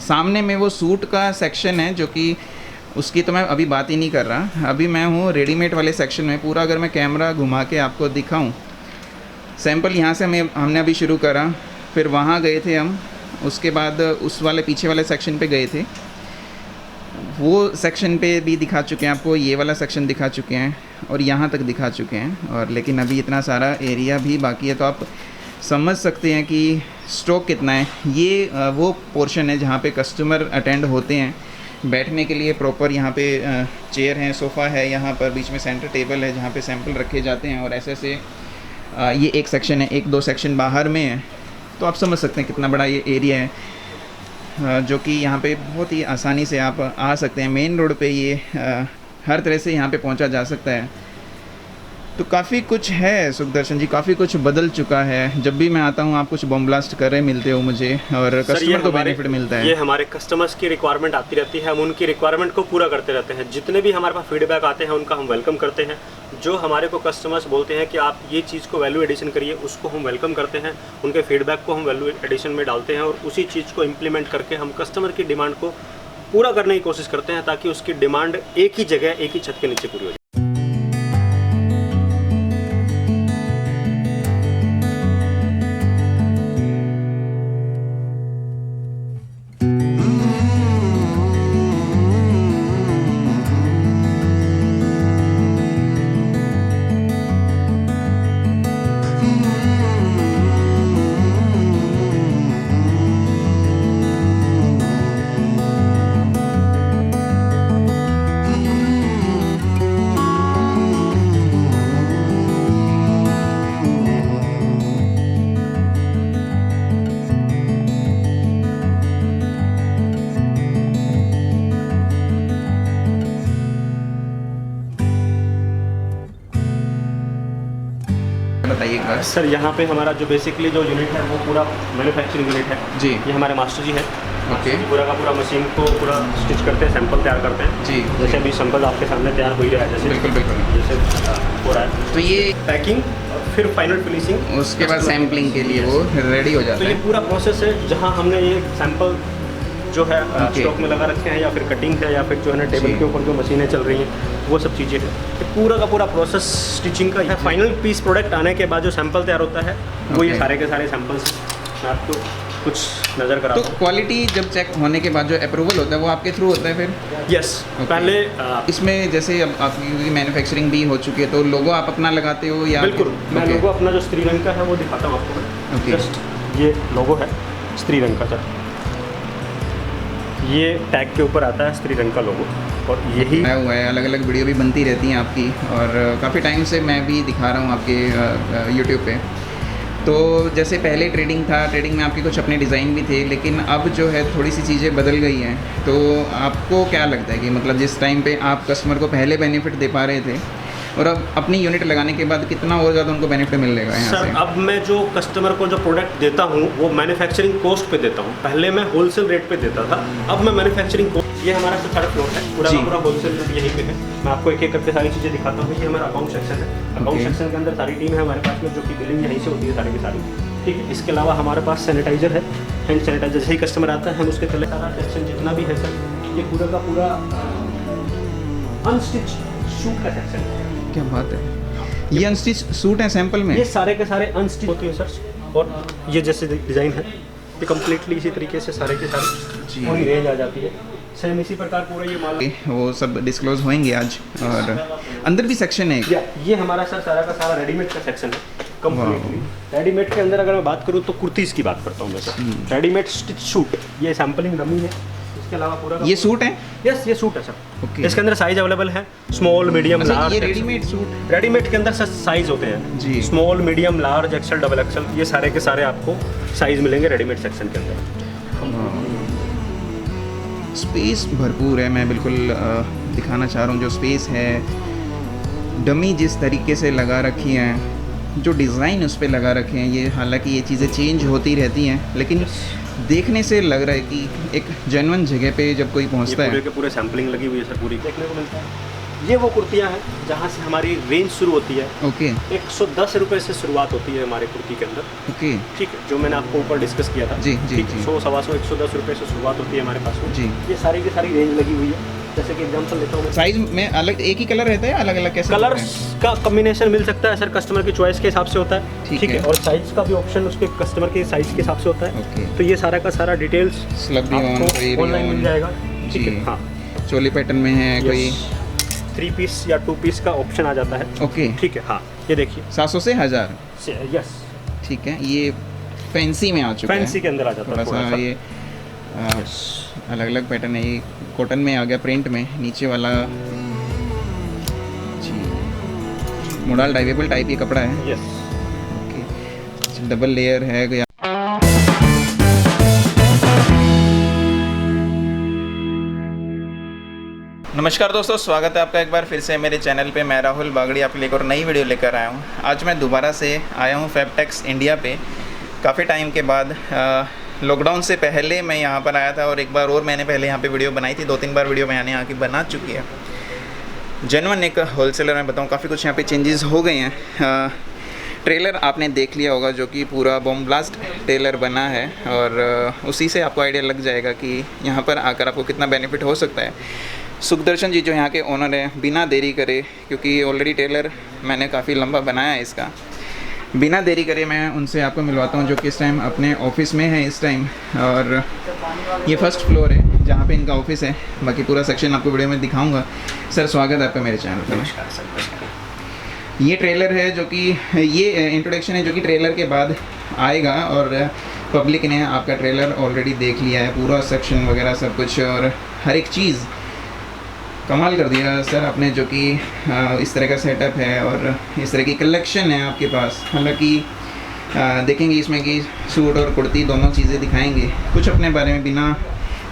सामने में वो सूट का सेक्शन है, जो कि उसकी तो मैं अभी बात ही नहीं कर रहा। अभी मैं हूँ रेडीमेड वाले सेक्शन में। पूरा अगर मैं कैमरा घुमा के आपको दिखाऊं, सैंपल यहाँ से हमने अभी शुरू करा, फिर वहाँ गए थे हम, उसके बाद उस वाले पीछे वाले सेक्शन पे गए थे, वो सेक्शन पे भी दिखा चुके हैं आपको, ये वाला सेक्शन दिखा चुके हैं और यहाँ तक दिखा चुके हैं। और लेकिन अभी इतना सारा एरिया भी बाकी है, तो आप समझ सकते हैं कि स्टॉक कितना है। ये वो पोर्शन है जहाँ पे कस्टमर अटेंड होते हैं, बैठने के लिए प्रॉपर यहाँ पे चेयर है, सोफ़ा है, यहाँ पर बीच में सेंटर टेबल है जहाँ पे सैंपल रखे जाते हैं। और ऐसे ऐसे ये एक सेक्शन है, एक दो सेक्शन बाहर में है, तो आप समझ सकते हैं कितना बड़ा ये एरिया है, जो कि यहाँ पे बहुत ही आसानी से आप आ सकते हैं। मेन रोड पे ये हर तरह से यहाँ पे पहुँचा जा सकता है। तो काफ़ी कुछ है सुखदर्शन जी, काफ़ी कुछ बदल चुका है। जब भी मैं आता हूँ आप कुछ बम ब्लास्ट कर रहे मिलते हो मुझे, और कस्टमर को बेनिफिट मिलता है। ये हमारे कस्टमर्स की रिक्वायरमेंट आती रहती है, हम उनकी रिक्वायरमेंट को पूरा करते रहते हैं। जितने भी हमारे पास फीडबैक आते हैं उनका हम वेलकम करते हैं। जो हमारे को कस्टमर्स बोलते हैं कि आप ये चीज़ को वैल्यू एडिशन करिए, उसको हम वेलकम करते हैं। उनके फीडबैक को हम वैल्यू एडिशन में डालते हैं और उसी चीज़ को इम्प्लीमेंट करके हम कस्टमर की डिमांड को पूरा करने की कोशिश करते हैं, ताकि उसकी डिमांड एक ही जगह, एक ही छत के नीचे पूरी हो जाए। बताइए एक बार। सर यहाँ पे हमारा जो बेसिकली जो यूनिट है वो पूरा मैन्युफैक्चरिंग यूनिट है जी। ये हमारे मास्टर जी है। ओके। पूरा का पूरा मशीन को पूरा स्टिच करते हैं, सैंपल तैयार करते हैं जी। जैसे अभी सैंपल आपके सामने तैयार हो ही रहा है, जैसे बिल्कुल बिल्कुल जैसे हो रहा है। तो ये पैकिंग फिर फाइनल फिनिशिंग, उसके बाद सैम्पलिंग के लिए वो रेडी हो जाता तो है। ये पूरा प्रोसेस है जहाँ हमने ये सैंपल जो है स्टॉक में लगा रखे हैं, या फिर कटिंग है, या फिर जो है ना टेबल के ऊपर जो मशीनें चल रही हैं वो सब चीज़ें हैं। ये पूरा का पूरा प्रोसेस स्टिचिंग का है। फाइनल पीस प्रोडक्ट आने के बाद जो सैंपल तैयार होता है वो ये सारे के सारे सैंपल्स मैं आपको कुछ नज़र करा। तो क्वालिटी जब चेक होने के बाद जो अप्रूवल होता है वो आपके थ्रू होता है फिर? यस। पहले इसमें जैसे अब आपकी मैन्युफैक्चरिंग भी हो चुकी है, तो लोगो आप अपना लगाते हो या? बिल्कुल, मैं लोगो अपना जो स्त्री रंग का है वो दिखाता हूँ आपको। जस्ट ये लोगो है स्त्री रंग का सर, ये टैग के ऊपर आता है स्त्री रंग का लोगो, और यही आया हुआ है। अलग अलग वीडियो भी बनती रहती हैं आपकी, और काफ़ी टाइम से मैं भी दिखा रहा हूँ आपके यूट्यूब पे। तो जैसे पहले ट्रेडिंग था, ट्रेडिंग में आपके कुछ अपने डिज़ाइन भी थे, लेकिन अब जो है थोड़ी सी चीज़ें बदल गई हैं। तो आपको क्या लगता है कि मतलब जिस टाइम पे आप कस्टमर को पहले बेनिफिट दे पा रहे थे, और अब अपनी यूनिट लगाने के बाद कितना और ज़्यादा उनको बेनिफिट मिलेगा यहाँ सर से? अब मैं जो कस्टमर को जो प्रोडक्ट देता हूँ वो मैन्युफैक्चरिंग कॉस्ट पे देता हूँ। पहले मैं होलसेल रेट पे देता था, अब मैं मैन्युफैक्चरिंग कॉस्ट। ये हमारा जो थर्ड फ्लोर है, पूरा का पूरा होलसेल रेट यहीं पे है। मैं आपको एक एक करके सारी चीज़ें दिखाता हूँ। ये हमारा अकाउंट सेक्शन है। अकाउंट सेक्शन के अंदर सारी टीम है हमारे पास में, जो कि बिलिंग यहीं से होती है सारी की सारी, ठीक है। इसके अलावा हमारे पास सैनिटाइजर है, हैंड सैनिटाइजर। जैसे ही कस्टमर आता है हम उसके तले सारा सेक्शन जितना भी है सर, ये पूरा का पूरा अनस्टिच सूट का सेक्शन है। क्या बात है, ये अनस्टिच सूट है सैंपल में? ये सारे के सारे अनस्टिच होते हैं सर, और ये जैसे डिज़ाइन है ये कम्प्लीटली इसी तरीके से सारे के सारे पूरी रेंज आ जाती है। सेम इसी प्रकार पूरा ये माल वो सब डिस्क्लोज होंगे आज। और अंदर भी सेक्शन है ये हमारा सर सारा का सारा रेडीमेड का सेक्शन है कम्प्लीटली। रेडीमेड के अंदर अगर मैं बात करूँ तो कुर्तीज़ की बात करता हूँ मैं सर। रेडीमेड स्टिच सूट, ये सैम्पलिंग डमी है। इसके अलावा पूरा ये सूट है? यस, ये सूट है सर। ओके। इसके अंदर साइज अवेलेबल है, स्मॉल मीडियम लार्ज। ये रेडीमेड सूट? रेडीमेड के अंदर सर साइज होते हैं जी, small medium large XL double XL, ये सारे के सारे आपको साइज मिलेंगे रेडीमेड सेक्शन के अंदर। स्पेस भरपूर है। मैं बिल्कुल दिखाना चाह रहा हूँ जो स्पेस है। डमी जिस तरीके से लगा रखी हैं, जो डिज़ाइन उस पर लगा रखे हैं, ये हालांकि ये चीज़ें चेंज होती रहती हैं, लेकिन देखने से लग रहा है कि एक जेन्युइन जगह पे जब कोई पहुंचता है। पूरे के पूरे सैम्पलिंग लगी हुई है सर, पूरी देखने को मिलता है। ये वो कुर्तियाँ हैं जहाँ से हमारी रेंज शुरू होती है। ओके 110 रुपये से शुरुआत होती है हमारे कुर्ती के अंदर। ओके ठीक है, जो मैंने आपको ऊपर डिस्कस किया था। जी जी ठीक जी है, 100, 125, 110 रुपये से शुरुआत होती है हमारे पास में। जी। ये सारी की सारी रेंज लगी हुई है। जैसे कि एग्जांपल लेता हूँ मैं, साइज में अलग एक ही कलर रहता है, अलग अलग कैसे कलर्स का कॉम्बिनेशन मिल सकता है सर, कस्टमर की चॉइस के हिसाब से होता है। ठीक है। और साइज का भी ऑप्शन उसके कस्टमर के साइज के हिसाब से होता है। ओके। तो ये सारा का सारा डिटेल्स स्लब भी ऑन, कोई भी ऑनलाइन मिल ऑन। जाएगा। जी। ठीक है, हाँ। चोली पैटर्न में है कोई 3 पीस या 2 पीस का ऑप्शन आ जाता है। ओके ठीक है, हाँ, ये देखिए 700 से 1000। यस, ठीक है, ये फैंसी में आ चुका है, फैंसी के अंदर आ जाता थोड़ा है सा ये अलग अलग पैटर्न है। ये कॉटन में आ गया, प्रिंट में नीचे वाला जी मोडाल डाइवेबल टाइप ये कपड़ा है। यस। ओके, डबल लेयर है गया। नमस्कार दोस्तों, स्वागत है आपका एक बार फिर से मेरे चैनल पे। मैं राहुल बागड़ी आपके लिए एक और नई वीडियो लेकर आया हूँ। आज मैं दोबारा से आया हूँ फैबटेक्स इंडिया पे। काफ़ी टाइम के बाद लॉकडाउन से पहले मैं यहाँ पर आया था और एक बार और मैंने पहले यहाँ पे वीडियो बनाई थी। 2-3 बार वीडियो मैंने यहाँ की बना चुकी है। जेन्युइन एक होलसेलर मैं बताऊँ, काफ़ी कुछ यहाँ पे चेंजेस हो गए हैं। ट्रेलर आपने देख लिया होगा जो कि पूरा बॉम्ब ब्लास्ट ट्रेलर बना है और उसी से आपको आइडिया लग जाएगा कि यहाँ पर आकर आपको कितना बेनिफिट हो सकता है। सुखदर्शन जी जो यहाँ के ओनर हैं, बिना देरी करे, क्योंकि ऑलरेडी ट्रेलर मैंने काफ़ी लंबा बनाया है इसका, बिना देरी करे मैं उनसे आपको मिलवाता हूँ, जो कि इस टाइम अपने ऑफिस में है इस टाइम। और ये फर्स्ट फ्लोर है जहाँ पे इनका ऑफिस है। बाकी पूरा सेक्शन आपको वीडियो में दिखाऊंगा। सर स्वागत है आपका मेरे चैनल पर। नमस्कार सर। नमस्कार। ये ट्रेलर है जो कि ये इंट्रोडक्शन है जो कि ट्रेलर के बाद आएगा और पब्लिक ने आपका ट्रेलर ऑलरेडी देख लिया है, पूरा सेक्शन वगैरह सब कुछ और हर एक चीज़ कमाल कर दिया सर आपने, जो कि इस तरह का सेटअप है और इस तरह की कलेक्शन है आपके पास। हालांकि देखेंगे इसमें कि सूट और कुर्ती दोनों चीज़ें दिखाएंगे। कुछ अपने बारे में बिना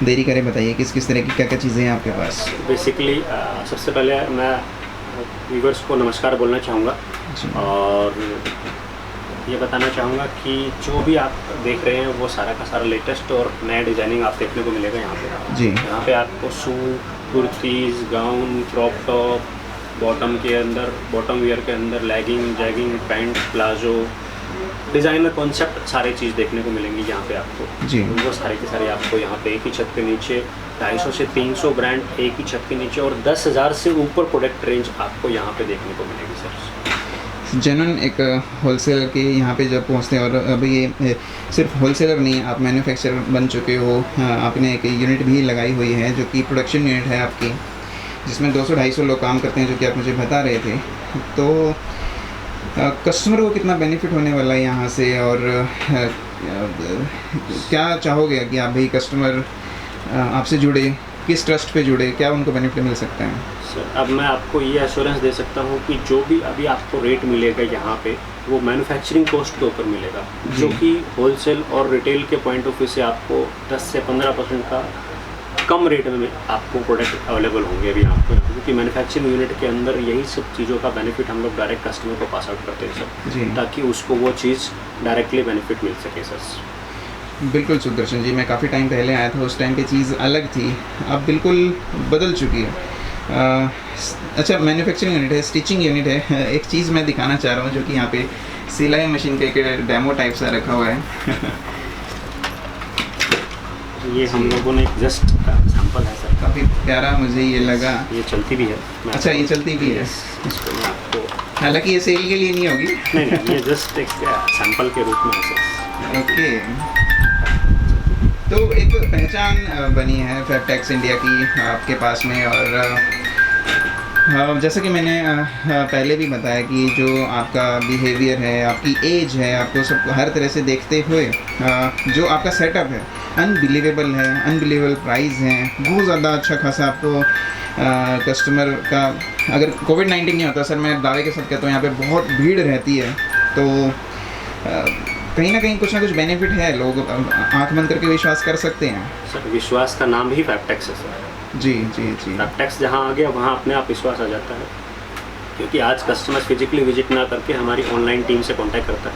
देरी करे बताइए, किस किस तरह की क्या क्या चीज़ें हैं आपके पास। बेसिकली सबसे पहले मैं व्यूवर्स को नमस्कार बोलना चाहूँगा और ये बताना चाहूँगा कि जो भी आप देख रहे हैं वो सारा का सारा लेटेस्ट और नया डिज़ाइनिंग आप देखने को मिलेगा यहाँ पे। जी। यहाँ पे आपको suit, kurtis, gown, crop top, bottom के अंदर, बॉटम वियर के अंदर legging, jegging, pant, palazzo, designer concept सारी चीज़ देखने को मिलेंगी यहाँ पे आपको। जी। वो सारे के सारे आपको यहाँ पे एक ही छत के नीचे 250 से 300 ब्रांड एक ही छत के नीचे और 10,000 से ऊपर प्रोडक्ट रेंज आपको यहाँ पे देखने को मिलेगी सर। जेन्युइन एक होलसेलर के यहाँ पे जब पहुँचते हैं, और अभी ये सिर्फ होलसेलर नहीं, आप मैन्युफैक्चरर बन चुके हो। आपने एक यूनिट भी लगाई हुई है जो कि प्रोडक्शन यूनिट है आपकी, जिसमें 200-250 लोग काम करते हैं, जो कि आप मुझे बता रहे थे। तो कस्टमर को कितना बेनिफिट होने वाला है यहाँ से, और क्या चाहोगे कि आप भाई कस्टमर आपसे जुड़े, किस ट्रस्ट पे जुड़े, क्या उनको बेनिफिट मिल सकता है? सर अब मैं आपको ये एश्योरेंस दे सकता हूँ कि जो भी अभी आपको रेट मिलेगा यहाँ पे वो मैन्युफैक्चरिंग कॉस्ट के ऊपर मिलेगा, जो कि होलसेल और रिटेल के पॉइंट ऑफ व्यू से आपको 10 से 15% का कम रेट में आपको प्रोडक्ट अवेलेबल होंगे अभी आपको, क्योंकि मैन्युफैक्चरिंग यूनिट के अंदर यही सब चीज़ों का बेनिफिट हम लोग डायरेक्ट कस्टमर को पास आउट करते हैं सर, ताकि उसको वो चीज़ डायरेक्टली बेनिफिट मिल सके सर। बिल्कुल सुदर्शन जी, मैं काफ़ी टाइम पहले आया था, उस टाइम पे चीज़ अलग थी, अब बिल्कुल बदल चुकी है। अच्छा, मैन्युफैक्चरिंग यूनिट है, स्टिचिंग यूनिट है। एक चीज़ मैं दिखाना चाह रहा हूँ जो कि यहाँ पे सिलाई मशीन का एक डेमो टाइप सा रखा हुआ है। ये हम लोगों ने जस्ट सैंपल है सर, काफ़ी प्यारा मुझे ये लगा। ये चलती भी है। अच्छा, ये चलती भी है। इसको मैं आपको, हालांकि ये सेल के लिए नहीं होगी। नहीं, ये जस्ट एक सैंपल के रूप में है सर। ओके, तो एक पहचान बनी है फैबटेक्स इंडिया की आपके पास में। और जैसा कि मैंने पहले भी बताया कि जो आपका बिहेवियर है, आपकी एज है, आपको सब हर तरह से देखते हुए जो आपका सेटअप है अनबिलीवेबल है, अनबिलीवेबल प्राइस है, बहुत ज़्यादा अच्छा खासा आपको कस्टमर का, अगर कोविड-19 नहीं होता सर, मैं दावे के साथ कहता हूँ यहाँ पे बहुत भीड़ रहती है, तो कहीं ना कहीं कुछ ना कुछ बेनिफिट है, लोग आंख बंद करके विश्वास कर सकते हैं। सर विश्वास का नाम ही फैबटेक्स है सर। जी जी जी। फैबटेक्स जहाँ आ गया वहाँ अपने आप विश्वास आ जाता है, क्योंकि आज कस्टमर फिजिकली विजिट ना करके हमारी ऑनलाइन टीम से कांटेक्ट करता है।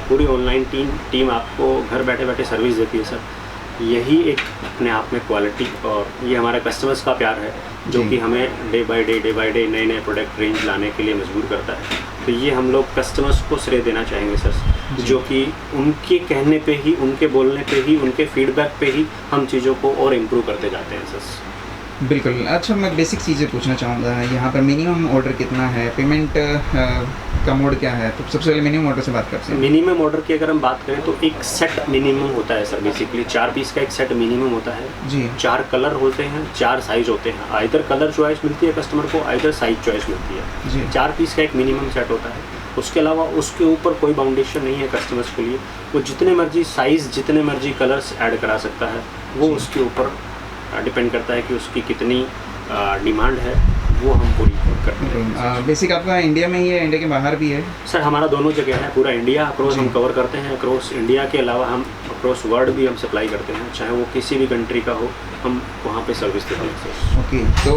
पूरी ऑनलाइन टीम आपको घर बैठे बैठे सर्विस देती है सर। यही एक अपने आप में क्वालिटी, और ये हमारे कस्टमर्स का प्यार है जो जी। कि हमें डे बाय डे नए नए प्रोडक्ट रेंज लाने के लिए मजबूर करता है। तो ये हम लोग कस्टमर्स को श्रेय देना चाहेंगे सर, जी। जो कि उनके कहने पे ही, उनके बोलने पे ही, उनके फीडबैक पे ही हम चीज़ों को और इम्प्रूव करते जाते हैं सर। बिल्कुल। अच्छा, मैं बेसिक चीज़ें पूछना चाहूँगा, यहाँ पर मिनिमम ऑर्डर कितना है, पेमेंट का मोड क्या है? तो सबसे पहले मिनिमम ऑर्डर से बात करते हैं। मिनिमम ऑर्डर की अगर हम बात करें तो एक सेट मिनिमम होता है सर, बेसिकली 4 पीस का एक सेट मिनिमम होता है। जी। 4 कलर होते हैं, 4 साइज होते हैं, आइदर कलर चॉइस मिलती है कस्टमर को, आइदर साइज चॉइस मिलती है। जी। 4 पीस का एक मिनिमम सेट होता है। उसके अलावा उसके ऊपर कोई बाउंडेशन नहीं है कस्टमर्स के लिए, वो जितने मर्जी साइज़, जितने मर्जी कलर्स ऐड करा सकता है। वो जी। उसके ऊपर डिपेंड करता है कि उसकी कितनी डिमांड है, वो हम पूरी करते हैं। बेसिक आपका इंडिया में ही है, इंडिया के बाहर भी है? सर हमारा दोनों जगह है, पूरा इंडिया अक्रॉस जी। हम कवर करते हैं। अक्रॉस इंडिया के अलावा हम अक्रॉस वर्ल्ड भी हम सप्लाई करते हैं, चाहे वो किसी भी कंट्री का हो, हम वहाँ पे सर्विस देते हैं सर। ओके, तो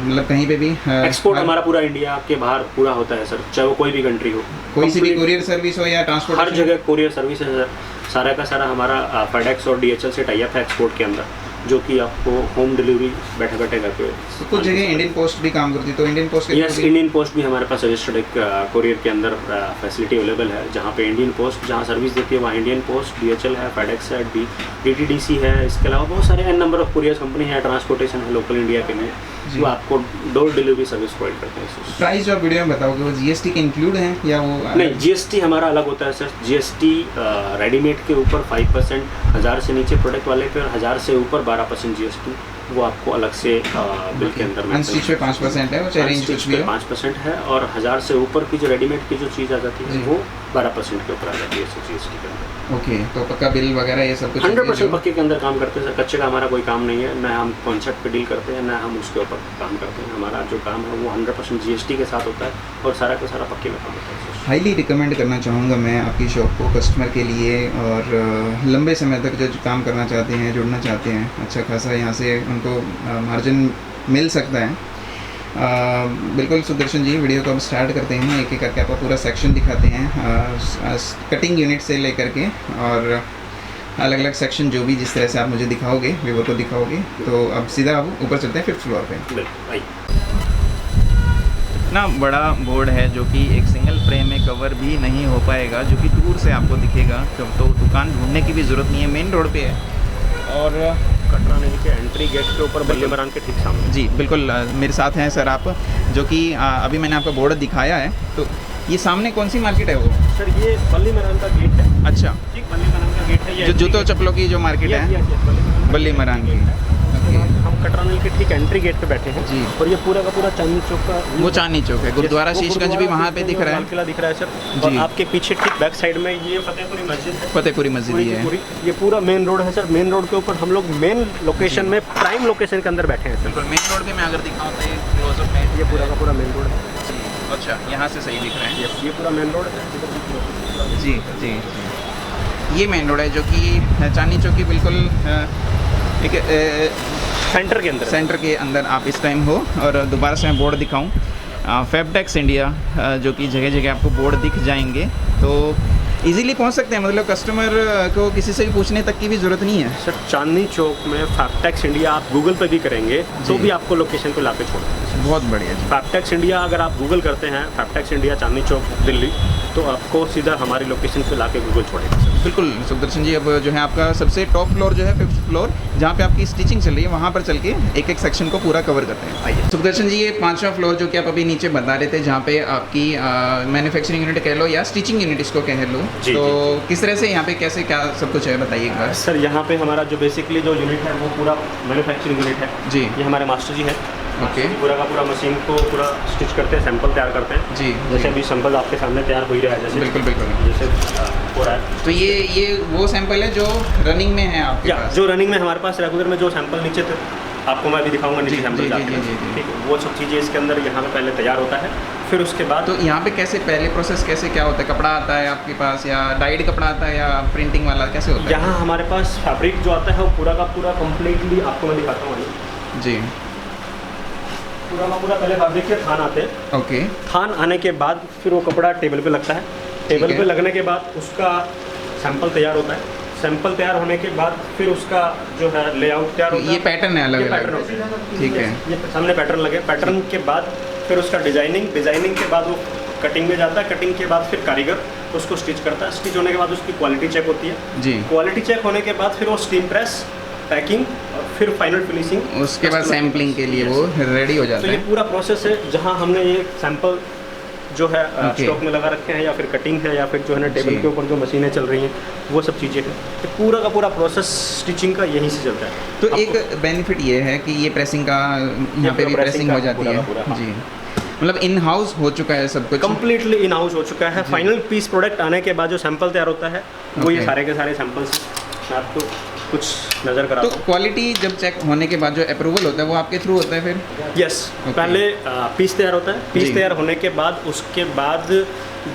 मतलब कहीं पे भी एक्सपोर्ट हमारा पूरा इंडिया के बाहर पूरा होता है सर, चाहे वो कोई भी कंट्री हो। कोई सी भी Complete- कुरियर सर्विस हो या ट्रांसपोर्ट? हर जगह कोरियर सर्विस है सर। सारा का सारा हमारा फेडेक्स और DHL से टाई अप है एक्सपोर्ट के अंदर, जो कि आपको होम डिलीवरी बैठे बैठे घर पे। तो कुछ जगह इंडियन पोस्ट भी काम करती है, तो Indian post yes, Indian post भी हमारे पास रजिस्टर्ड एक कोरियर के अंदर फैसिलिटी अवेलेबल है, जहाँ पे इंडियन पोस्ट जहाँ सर्विस देती है वहाँ इंडियन पोस्ट, DHL है, फेडेक्स है, DTDC है। इसके अलावा बहुत सारे an number of courier company है, ट्रांसपोर्टेशन है लोकल इंडिया के लिए, जी। जो आपको डोर डिलीवरी सर्विस प्रोवाइड करते हैं। प्राइस जो आप वीडियो में बताओगे वो GST के इंक्लूड है या वो नहीं, GST हमारा अलग होता है सर। GST रेडीमेड के ऊपर 5%, 1000 से नीचे प्रोडक्ट वाले पे, और 1000 से ऊपर 12% GST वो आपको अलग से बिल के अंदर अनस्टिच पे 5% है, वो चाहे रेंज कुछ भी हो। 5% है, और 1000 से ऊपर की जो रेडीमेड की जो चीज़ आ जाती है जी। वो 12% के ऊपर आ जाती है GST के अंदर। ओके, तो पक्का बिल वगैरह ये सब कुछ 100% जो- पक्के के अंदर काम करते हैं सर। कच्चे का हमारा कोई काम नहीं है, ना हम कॉन्सेप्ट पे डील करते हैं, ना हम उसके ऊपर काम करते हैं। हमारा जो काम है वो 100% GST के साथ होता है, और सारा का सारा पक्के में काम होता है सर। हाईली रिकमेंड करना चाहूँगा मैं आपकी शॉप को कस्टमर के लिए, और लंबे समय तक जो काम करना चाहते हैं, जुड़ना चाहते हैं, अच्छा खासा यहाँ से उनको मार्जिन मिल सकता है। बिल्कुल सुदर्शन जी, वीडियो को अब स्टार्ट करते हैं, एक एक करके आपको पूरा सेक्शन दिखाते हैं, कटिंग यूनिट से लेकर के और अलग अलग सेक्शन जो भी जिस तरह से आप मुझे दिखाओगे, व्यूवर को दिखाओगे। तो अब सीधा अब ऊपर चलते हैं 5th फ्लोर पे। बिल्कुल, आइए। इतना बड़ा बोर्ड है जो कि एक सिंगल फ्रेम में कवर भी नहीं हो पाएगा, जो कि दूर से आपको दिखेगा, तो दुकान ढूंढने की भी ज़रूरत नहीं है, मेन रोड पे है। और कटरा नदी के एंट्री गेट के ऊपर बल्ले मरान के ठीक सामने। जी बिल्कुल, मेरे साथ हैं सर आप, जो कि अभी मैंने आपका बोर्ड दिखाया है। तो ये सामने कौन सी मार्केट है वो? सर ये बल्ली मरान का गेट है। अच्छा, ठीक, बल्ली मरान का गेट है ये। जो जूतों चप्पलों की जो मार्केट है, बल्ली मरान की। ओके, हम कटरा नदी के ठीक एंट्री गेट पे बैठे हैं जी। और ये पूरा का पूरा चांदनी चौक का वो चांदनी चौक है, गुरुद्वारा शीशगंज भी वहाँ पे दिख रहा लाल है, किला दिख रहा है सर। और जी। आपके पीछे ठीक बैक साइड में ये फतेहपुरी मस्जिद है। फतेहपुरी मस्जिद पूरी ही की है। पूरी ये पूरा मेन रोड है सर। मेन रोड के ऊपर हम लोग मेन लोकेशन में, प्राइम लोकेशन के अंदर बैठे हैं सर। बिल्कुल, मेन रोड पे मैं अगर दिखाऊँ तो ये क्लोजअप में ये पूरा का पूरा मेन रोड है। अच्छा, यहाँ से सही दिख रहा है। ये पूरा मेन रोड है। जी जी, ये मेन रोड है जो कि चांदनी चौक की बिल्कुल एक सेंटर के अंदर है। सेंटर के अंदर आप इस टाइम हो। और दोबारा से मैं बोर्ड दिखाऊं, फेबटेक्स इंडिया, जो कि जगह जगह आपको बोर्ड दिख जाएंगे, तो इजीली पहुंच सकते हैं, मतलब कस्टमर को किसी से भी पूछने तक की भी ज़रूरत नहीं है। सर चांदनी चौक में फैबटेक्स इंडिया आप गूगल पे भी करेंगे तो जी। भी आपको लोकेशन पे ला के छोड़ते हैं। बहुत बढ़िया जी। फैबटेक्स इंडिया अगर आप गूगल करते हैं, फैबटेक्स इंडिया चांदनी चौक दिल्ली, तो आपको सीधा हमारी लोकेशन पे ला के गूगल छोड़ेगा सर। बिल्कुल सुदर्शन जी, अब जो है आपका सबसे टॉप फ्लोर जो है 5th फ्लोर, जहाँ पे आपकी स्टिचिंग चल रही है, वहाँ पर चल के एक एक सेक्शन को पूरा कवर करते हैं। आइए। सुदर्शन जी, ये 5वां फ्लोर जो कि आप अभी नीचे बता रहे थे, जहाँ पे आपकी मैन्युफैक्चरिंग यूनिट कह लो या स्टिचिंग यूनिट इसको कह लो, जी, तो जी। किस तरह से यहाँ पे कैसे क्या सब कुछ है, बताइए एक बार। सर यहाँ पे हमारा जो बेसिकली जो यूनिट है वो पूरा मैन्युफैक्चरिंग यूनिट है। जी। ये हमारे मास्टर जी है। ओके। पूरा का पूरा मशीन को पूरा स्टिच करते हैं, सैंपल तैयार करते हैं। जी, जैसे जी। अभी सैंपल आपके सामने तैयार हो ही रहा है, जैसे बिल्कुल बिल्कुल। जैसे हो रहा है। तो ये वो सैंपल है जो रनिंग में है आपके या पास? जो रनिंग में हमारे पास रेगुलर में जो सैंपल नीचे थे, आपको मैं अभी दिखाऊंगा नीचे जी, सैंपल जी, जाके। जी, जी, जी। ठीक है, वो सब चीज़ें इसके अंदर यहाँ पे पहले तैयार होता है, फिर उसके बाद तो यहाँ पे कैसे पहले प्रोसेस कैसे क्या होता है? कपड़ा आता है आपके पास या डाइड कपड़ा आता है या प्रिंटिंग वाला कैसे होता है? यहाँ हमारे पास फैब्रिक जो आता है वो पूरा का पूरा कम्प्लीटली आपको मैं दिखाता हूँ। जी। पूरा का पूरा पहले फैब्रिक के थान आते हैं। ओके। थान आने के बाद फिर वो कपड़ा टेबल पे लगता है। टेबल है। पे लगने के बाद उसका सैंपल तैयार होता है। सैंपल तैयार होने के बाद फिर उसका जो है लेआउट तैयार होता है। ये पैटर्न है अलग ये अलग, पैटर्न होता है, ठीक है। ये सामने पैटर्न लगे, पैटर्न के बाद फिर उसका डिजाइनिंग के बाद वो कटिंग में जाता है, कटिंग के बाद फिर कारीगर उसको स्टिच करता है, स्टिच होने के बाद उसकी क्वालिटी चेक होती है जी। क्वालिटी चेक होने के बाद फिर वो स्टीम प्रेस, पैकिंग और फिर फाइनल फिनिशिंग, उसके बाद सैम्पलिंग के लिए वो रेडी हो तो जाता ये है। पूरा प्रोसेस है जहाँ हमने ये सैंपल जो है Okay. स्टॉक में लगा रखे हैं, या फिर कटिंग है, या फिर जो है ना टेबल जी। के ऊपर जो मशीनें चल रही हैं वो सब चीज़ें हैं। तो पूरा का पूरा प्रोसेस स्टिचिंग का यहीं से चलता है। तो आपको- एक बेनिफिट ये है कि ये प्रेसिंग का यहाँ पे भी पूरा प्रेसिंग का हो जाती पूरा है का पूरा, हाँ। जी। मतलब इन हाउस हो चुका है सब कुछ। कंप्लीटली इन हाउस हो चुका है। फाइनल पीस प्रोडक्ट आने के बाद जो सैंपल तैयार होता है वो ये Okay. सारे के सारे सैंपल्स मैं आपको कुछ नज़र तो कराता हूँ। क्वालिटी जब चेक होने के बाद जो अप्रूवल होता है वो आपके थ्रू होता है फिर? Yes, Okay. पहले पीस तैयार होता है, जी। पीस तैयार होने के बाद उसके बाद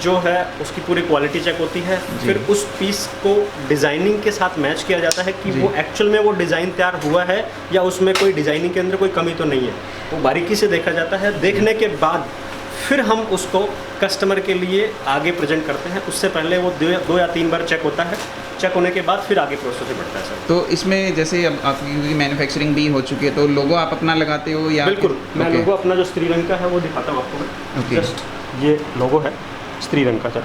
जो है उसकी पूरी क्वालिटी चेक होती है, जी। फिर उस पीस को डिज़ाइनिंग के साथ मैच किया जाता है कि जी। वो एक्चुअल में वो डिज़ाइन तैयार हुआ है या उसमें कोई डिज़ाइनिंग के अंदर कोई कमी तो नहीं है, वो बारीकी से देखा जाता है। देखने के बाद फिर हम उसको कस्टमर के लिए आगे प्रेजेंट करते हैं। उससे पहले वो 2 या 3 बार चेक होता है, चेक होने के बाद फिर आगे प्रोसेस बढ़ता है सर। तो इसमें जैसे अब आपकी मैन्युफैक्चरिंग भी हो चुकी है तो लोगो आप अपना लगाते हो या? बिल्कुल, मैं Okay. लोगो अपना जो स्त्री रंग का है वो दिखाता हूँ आपको मैं। Okay. जस्ट ये लोगो है स्त्री रंग का सर,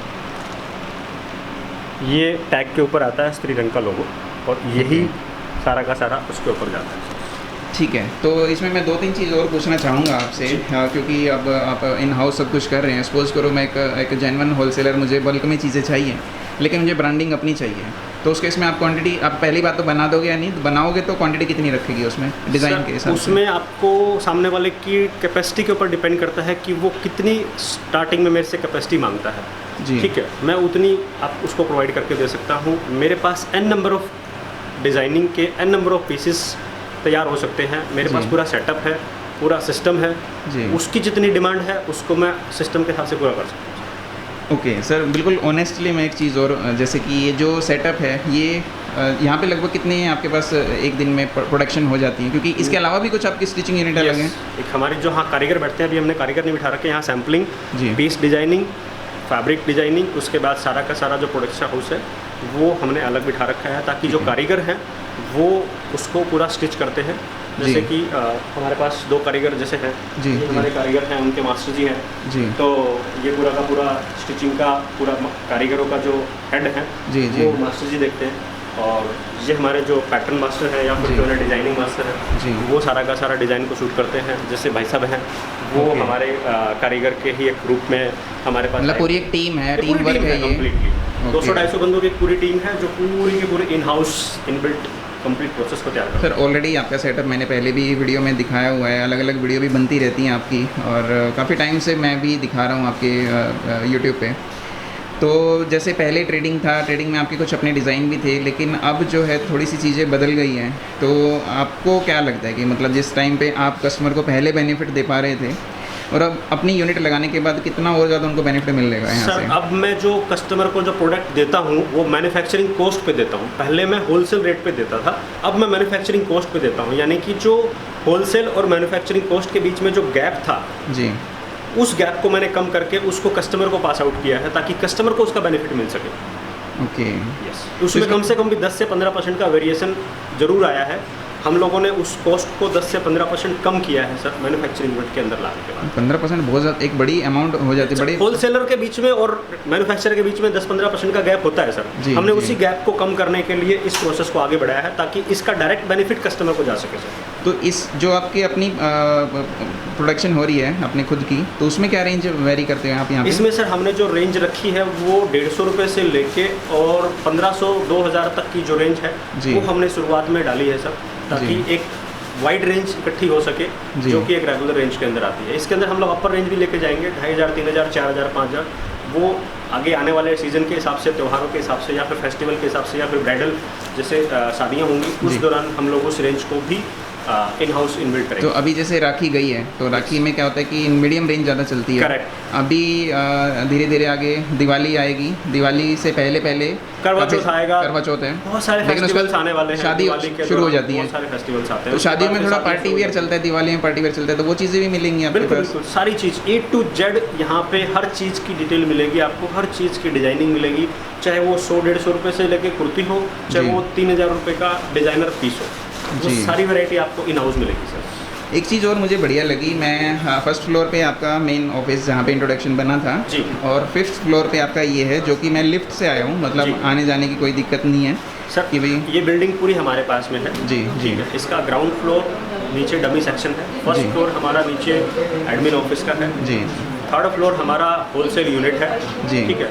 ये टैग के ऊपर आता है स्त्री रंग का लोगो, और यही सारा का सारा उसके ऊपर जाता है। ठीक है। तो इसमें मैं 2-3 चीज़ और पूछना चाहूँगा आपसे, क्योंकि अब आप इन हाउस सब कुछ कर रहे हैं। सपोज़ करो मैं एक जेन्युइन होलसेलर, मुझे बल्क में चीज़ें चाहिए लेकिन मुझे ब्रांडिंग अपनी चाहिए, तो उसके इसमें आप क्वांटिटी आप पहली बात तो बना दोगे या नहीं? बनाओगे तो क्वांटिटी कितनी रखेगी उसमें डिज़ाइन के हिसाब से? उसमें आपको सामने वाले की कैपेसिटी के ऊपर डिपेंड करता है कि वो कितनी स्टार्टिंग में मेरे से कैपेसिटी मांगता है। जी। ठीक है, मैं उतनी आप उसको प्रोवाइड करके दे सकता हूँ। मेरे पास n नंबर ऑफ डिज़ाइनिंग के n नंबर ऑफ पीसेस तैयार हो सकते हैं। मेरे जी। पास पूरा सेटअप है, पूरा सिस्टम है जी। उसकी जितनी डिमांड है उसको मैं सिस्टम के हिसाब से पूरा कर सकता हूँ। ओके सर, बिल्कुल ऑनेस्टली मैं एक चीज़ और, जैसे कि ये जो सेटअप है ये यहाँ पे लगभग कितने आपके पास एक दिन में प्रोडक्शन हो जाती है? क्योंकि इसके अलावा भी कुछ आपकी स्टिचिंग यूनिट अलग हैं? एक हमारी जो हाँ कारीगर बैठते हैं, अभी हमने कारीगर नहीं बिठा रखे यहाँ। सैम्पलिंग, जी। पीस डिजाइनिंग, फैब्रिक डिजाइनिंग, उसके बाद सारा का सारा जो प्रोडक्शन हाउस है वो हमने अलग बिठा रखा है ताकि जो कारीगर हैं वो उसको पूरा स्टिच करते हैं। जैसे जी। कि हमारे पास 2 कारीगर जैसे हैं, जी, ये जी। हमारे कारीगर हैं, उनके मास्टर जी हैं। जी। तो ये पूरा का पूरा स्टिचिंग का पूरा कारीगरों का जो हेड है जी, जी। वो मास्टर जी देखते हैं, और ये हमारे जो पैटर्न मास्टर हैं या फिर जी। जो डिज़ाइनिंग मास्टर जी। हैं वो सारा का सारा डिज़ाइन को शूट करते हैं। जैसे भाई साहब हैं वो Okay. हमारे कारीगर के ही एक ग्रुप में हमारे पास मतलब पूरी एक टीम है, पूरी टीम वर्क है ये? कंप्लीटली। Okay. 200-250 बंदों की एक पूरी टीम है जो पूरी की पूरी in house inbuilt complete process को तैयार करते हैं। सर ऑलरेडी आपका सेटअप मैंने पहले भी वीडियो में दिखाया हुआ है, अलग अलग वीडियो भी बनती रहती हैं आपकी, और काफ़ी टाइम से मैं भी दिखा रहा हूँ आपके यूट्यूब पे। तो जैसे पहले ट्रेडिंग था, ट्रेडिंग में आपके कुछ अपने डिज़ाइन भी थे, लेकिन अब जो है थोड़ी सी चीज़ें बदल गई हैं। तो आपको क्या लगता है कि मतलब जिस टाइम पे आप कस्टमर को पहले बेनिफिट दे पा रहे थे और अब अपनी यूनिट लगाने के बाद कितना और ज़्यादा उनको बेनिफिट मिल जाएगा यहाँ सर से? अब मैं जो कस्टमर को जो प्रोडक्ट देता हूँ वो मैन्युफैक्चरिंग कॉस्ट पे देता हूँ। पहले मैं होलसेल रेट पे देता था, अब मैं मैन्युफैक्चरिंग कॉस्ट पे देता हूँ। यानी कि जो होलसेल और मैन्युफैक्चरिंग कॉस्ट के बीच में जो गैप था जी। उस गैप को मैंने कम करके उसको कस्टमर को पास आउट किया है ताकि कस्टमर को उसका बेनिफिट मिल सके। ओके। यस, उसमें कम से कम भी 10 से 15% का वेरिएशन ज़रूर आया है। हम लोगों ने उस कॉस्ट को 10 से 15% कम किया है सर मैन्युफैक्चरिंग यूनिट के अंदर लाने के बाद। 15% बहुत ज़्यादा एक बड़ी अमाउंट हो जाती है। बड़ी होलसेलर के बीच में और मैन्युफैक्चरर के बीच में 10-15% का गैप होता है सर। जी, हमने जी। उसी गैप को कम करने के लिए इस प्रोसेस को आगे बढ़ाया है ताकि इसका डायरेक्ट बेनिफिट कस्टमर को जा सके सर। तो इस जो आपकी अपनी प्रोडक्शन हो रही है अपने खुद की, तो उसमें क्या रेंज वेरी करते हैं आप यहाँ पे? इसमें सर हमने जो रेंज रखी है वो 150 रुपये से लेके और 1500-2000 तक की जो रेंज है जी। वो हमने शुरुआत में डाली है सर, ताकि जी। एक वाइड रेंज इकट्ठी हो सके जी। जो कि एक रेगुलर रेंज के अंदर आती है। इसके अंदर हम लोग अपर रेंज भी लेके जाएंगे 2500, 3000, 4000, 5000। वो आगे आने वाले सीज़न के हिसाब से, त्योहारों के हिसाब से, या फिर फेस्टिवल के हिसाब से, या फिर ब्राइडल जैसे शादियाँ होंगी उस जी। दौरान हम लोग उस रेंज को भी इन हाउस इनबिल्ट करेंगे। तो अभी जैसे राखी गई है तो राखी में क्या होता है कि मीडियम रेंज ज़्यादा चलती है। करेक्ट। अभी धीरे धीरे आगे दिवाली आएगी, दिवाली से पहले पहले करवा चौथ आएगा, करवा चौथ है, बहुत सारे लेकिन उसके फेस्टिवल्स बाद आने वाले हैं, शादी दिवाली के शुरू हो दौरान जाती है। बहुत सारे फेस्टिवल्स आते हैं, तो उसके शादियों बाद में फिर थोड़ा शादी पार्टी शुरू वेयर हो जाती चलता है, दिवाली में पार्टी वेयर चलता है, तो वो चीज़ें भी मिलेंगी है। आपके बिल्कुल पास। बिल्कुल सारी चीज़ A to Z यहाँ पे हर चीज़ की डिटेल मिलेगी आपको, हर चीज़ की डिजाइनिंग मिलेगी, चाहे वो 100-150 रुपये से लेके कुर्ती हो, चाहे जी। वो 3000 रुपये का डिजाइनर पीस हो, वो जी। सारी वैरायटी आपको इन हाउस मिलेगी सर। एक चीज़ और मुझे बढ़िया लगी, मैं फर्स्ट फ्लोर पे आपका मेन ऑफिस जहाँ पे इंट्रोडक्शन बना था, जी। और फिफ्थ फ्लोर पे आपका ये है, जो कि मैं लिफ्ट से आया हूँ, जी। मतलब आने जाने की कोई दिक्कत नहीं है सर कि भाई। ये बिल्डिंग पूरी हमारे पास में है। जी जी ठीक है, इसका ग्राउंड फ्लोर नीचे डमी सेक्शन है, फर्स्ट जी। फ्लोर हमारा नीचे एडमिन ऑफिस का है, जी थर्ड फ्लोर हमारा होलसेल यूनिट है। जी। ठीक है,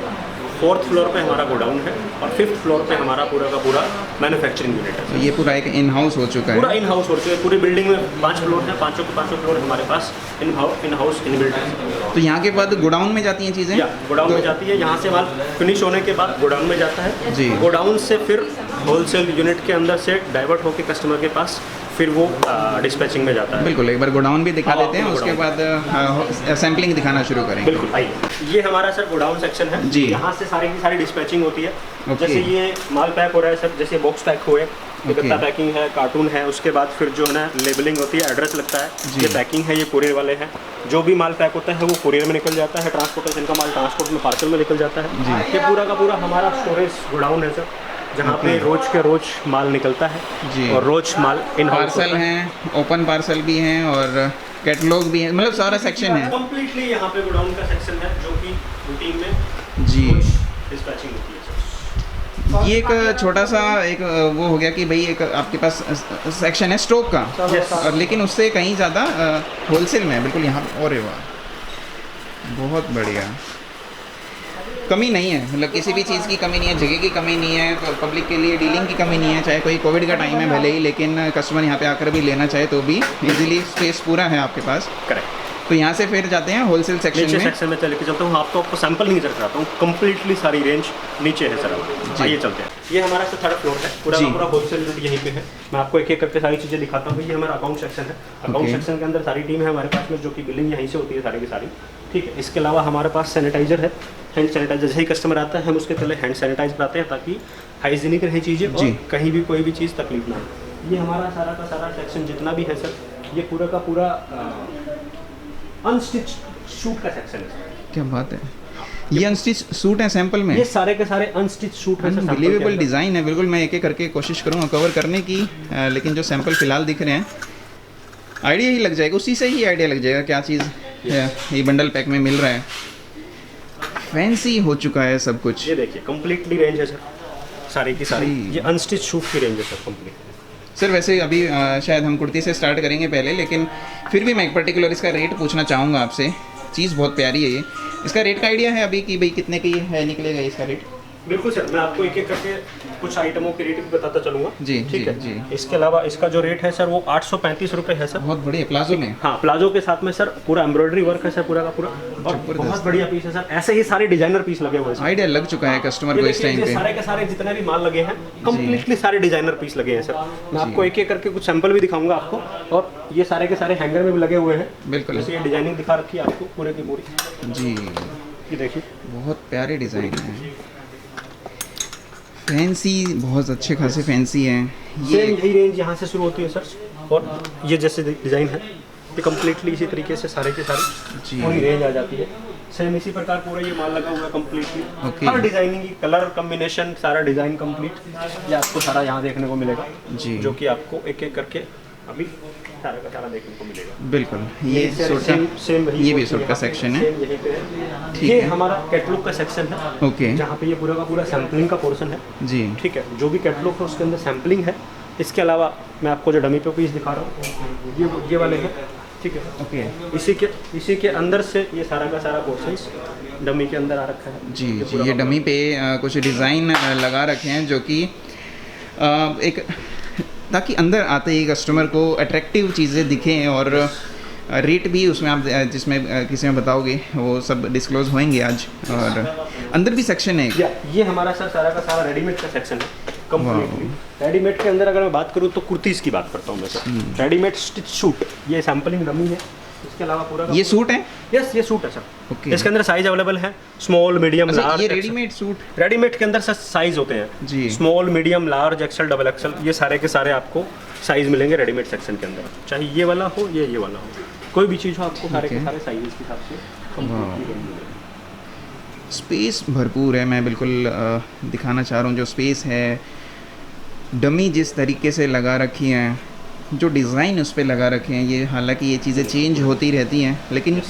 फोर्थ फ्लोर पे हमारा गोडाउन है, और फिफ्थ फ्लोर पे हमारा पूरा का पूरा मैन्युफैक्चरिंग यूनिट है। तो ये पूरा एक इन हाउस हो चुका पूरा है। इन हाउस हो चुका है, पूरी बिल्डिंग में 5 फ्लोर हैं, पाँचों के पाँचों फ्लोर हमारे पास इन हाउस इनबिल्ट है। तो यहाँ के बाद गोडाउन में जाती हैं चीज़ें। या गोडाउन तो में जाती है, यहाँ से माल फिनिश होने के बाद गोडाउन में जाता है। जी। गोडाउन से फिर होलसेल यूनिट के अंदर से डाइवर्ट होकर कस्टमर के पास फिर वो डिस्पैचिंग में जाता है। बिल्कुल, एक बार गोडाउन भी दिखा हाँ, देते हैं, बिल्कुल, उसके बाद सैम्पलिंग दिखाना शुरू करेंगे। बिल्कुल आइए, ये हमारा सर गोडाउन सेक्शन है जी। यहाँ से सारी की सारी डिस्पैचिंग होती है। ओके। जैसे ये माल पैक हो रहा है सर, जैसे बॉक्स पैक हुए, ओके। गत्ता पैकिंग है, कार्टून है, उसके बाद फिर जो है ना लेबलिंग होती है, एड्रेस लगता है, जी। ये पैकिंग है, ये कुरियर वाले हैं। जो भी माल पैक होता है वो कुरियर में निकल जाता है, ट्रांसपोर्टेशन का माल ट्रांसपोर्ट में पार्सल में निकल जाता है। जी। ये पूरा का पूरा हमारा स्टोरेज गोडाउन है सर, जहाँ पे रोज के रोज माल निकलता है। जी। और रोज माल इन पार्सल हैं, ओपन पार्सल भी हैं और कैटलॉग भी है, मतलब सारा सेक्शन है। कंप्लीटली यहाँ पे गोडाउन का सेक्शन है, जो कि रूटीन में जी। डिस्पैचिंग होती है सर। ये एक छोटा सा एक वो हो गया कि भाई एक आपके पास सेक्शन है स्टॉक का, Yes. और लेकिन उससे कहीं ज़्यादा होलसेल में है बिल्कुल यहाँ। और वाह, बहुत बढ़िया, कमी नहीं है, मतलब किसी भी चीज़ की कमी नहीं है, जगह की कमी नहीं है, पब्लिक के लिए डीलिंग की कमी नहीं है, चाहे कोई कोविड का टाइम है भले ही, लेकिन कस्टमर यहाँ पे आकर भी लेना चाहे तो भी इजीली स्पेस पूरा है आपके पास। करेक्ट। तो यहाँ से फिर जाते हैं होलसेल नीचे सेक्शन में। सेक्शन में चले के चलता हूँ, आपको सैंपल नहीं चल रहा हूँ, कंप्लीटली सारी रेंज नीचे है सर। जी। आइए चलते हैं, ये हमारा सर थर्ड फ्लोर है, पूरा जी। का पूरा होलसेल यूनिट यहीं पे है। मैं आपको एक एक करके सारी चीज़ें दिखाता हूँ। ये हमारा अकाउंट सेक्शन है, अकाउंट ओके। सेक्शन के अंदर सारी टीम है हमारे पास में, जो कि बिलिंग यहीं से होती है सारी की सारी। ठीक है, इसके अलावा हमारे पास सैनिटाइजर है, हैंड सैनिटाइजर। जैसे ही कस्टमर आता है हम उसके पहले हैंड सैनिटाइज कराते हैं, ताकि हाइजीनिक रहे चीज़ें और जी। कहीं भी कोई भी चीज़ तकलीफ ना हो। ये हमारा सारा का सारा सेक्शन जितना भी है सर, ये पूरा का पूरा अनस्टिच सूट का सेक्शन है। क्या बात है, ये अनस्टिच सूट है सैंपल में। ये सारे के सारे अनस्टिच सूट हैं सर, sample के अनबिलीवेबल अंदर। डिज़ाइन है बिल्कुल। मैं एक एक करके कोशिश करूँगा कवर करने की, लेकिन जो सैंपल फिलहाल दिख रहे हैं आइडिया ही लग जाएगा, उसी से ही आइडिया लग जाएगा क्या चीज़ ये बंडल पैक में मिल रहा है। फैंसी हो चुका है सब कुछ। ये देखिए कंप्लीटली रेंज है सर, सारी की सारी। जी। ये अनस्टिच सूट की रेंज है सर कंप्लीट। सर वैसे अभी शायद हम कुर्ती से स्टार्ट करेंगे पहले, लेकिन फिर भी मैं एक पर्टिकुलर इसका रेट पूछना चाहूँगा आपसे। चीज़ बहुत प्यारी है ये। इसका रेट का आइडिया है अभी कि भाई कितने की है, निकलेगा इसका रेट? बिल्कुल सर, मैं आपको एक एक करके कुछ आइटमों के रेट भी बताता चलूँगा। जी ठीक जी है जी। इसके अलावा इसका जो रेट है सर वो 835 रुपये है सर। बहुत बढ़िया प्लाजो में। हाँ, प्लाजो के साथ में सर पूरा एम्ब्रॉयडरी वर्क है सर, पूरा का पूरा, और जबरदस्त। बहुत बढ़िया पीस है सर। ऐसे ही सारे डिजाइनर पीस लगे हुए हैं सर। आइडिया लग चुका है कस्टमर ये को इस देखिए, टाइम ये पे। सारे के सारे जितने भी माल लगे हैं कंप्लीटली सारे डिजाइनर पीस लगे हैं सर। मैं आपको एक एक करके कुछ सैंपल भी दिखाऊंगा आपको, और ये सारे के सारे हैंगर में भी लगे हुए हैं। बिल्कुल जैसे ये डिजाइनिंग दिखा रखी है आपको पूरे की पूरी। जी, ये देखिए बहुत प्यारे डिज़ाइन है, फैंसी, बहुत अच्छे खासे फैंसी हैं सेम ये। यही रेंज यहाँ से शुरू होती है सर, और ये जैसे डिज़ाइन है ये कम्प्लीटली इसी तरीके से सारे के सारे जी। पूरी रेंज आ जाती है। सेम इसी प्रकार पूरा ये माल लगा हुआ है कम्प्लीटली। ओके। हर डिजाइनिंग की कलर कम्बिनेशन सारा डिज़ाइन कंप्लीट ये आपको सारा यहाँ देखने को मिलेगा, जी। जो कि आपको एक एक करके अभी सारा का सारा देखने को मिलेगा। बिल्कुल, ये सूट सेम का, सेम ये भी सूट का सेक्शन है। यहीं पे है। ठीक ये है। हमारा कैटलॉग का सेक्शन है, ओके जहाँ पे ये पूरा का पूरा सैम्पलिंग का पोर्शन है। जी। ठीक है, जो भी कैटलॉग है उसके अंदर सैम्पलिंग है। इसके अलावा मैं आपको जो डमी पे पीस दिखा रहा हूँ ये वाले हैं। ठीक है, ओके इसी के अंदर से ये सारा का सारा पोर्शंस डमी के अंदर आ रखा है। जी जी। पूरा ये का डमी पे कुछ डिज़ाइन लगा रखे हैं, जो कि एक ताकि अंदर आते ही कस्टमर को अट्रैक्टिव चीज़ें दिखें, और रेट भी उसमें आप जिसमें किसी में बताओगे वो सब डिस्क्लोज होंगे आज। और अंदर भी सेक्शन है एक। ये हमारा सर सारा का सारा रेडीमेड का सेक्शन है। कंप्लीटली। रेडीमेड के अंदर अगर मैं बात करूँ तो कुर्तीज़ की बात करता हूँ मैं सर। रेडीमेड स्टिच सूट, ये सैम्पलिंग डमी है। इसके अलावा पूरा ये सूट है? यस, ये सूट है सर। ओके। इसके अंदर साइज अवेलेबल है, स्मॉल, मीडियम, लार्ज। ये रेडीमेड सूट? रेडीमेड के अंदर सर साइज होते हैं जी, small, medium, large, XL, double XL, ये सारे के सारे आपको साइज मिलेंगे रेडीमेड सेक्शन के अंदर। चाहे ये वाला हो या ये वाला हो, कोई भी चीज़ हो, आपको सारे के सारे साइज के हिसाब से completely मिलेंगे। स्पेस भरपूर है। मैं बिल्कुल दिखाना चाह रहा हूँ जो स्पेस है, डमी जिस तरीके से लगा रखी हैं, जो डिज़ाइन उस पर लगा रखे हैं, ये हालांकि ये चीज़ें चेंज होती रहती हैं, लेकिन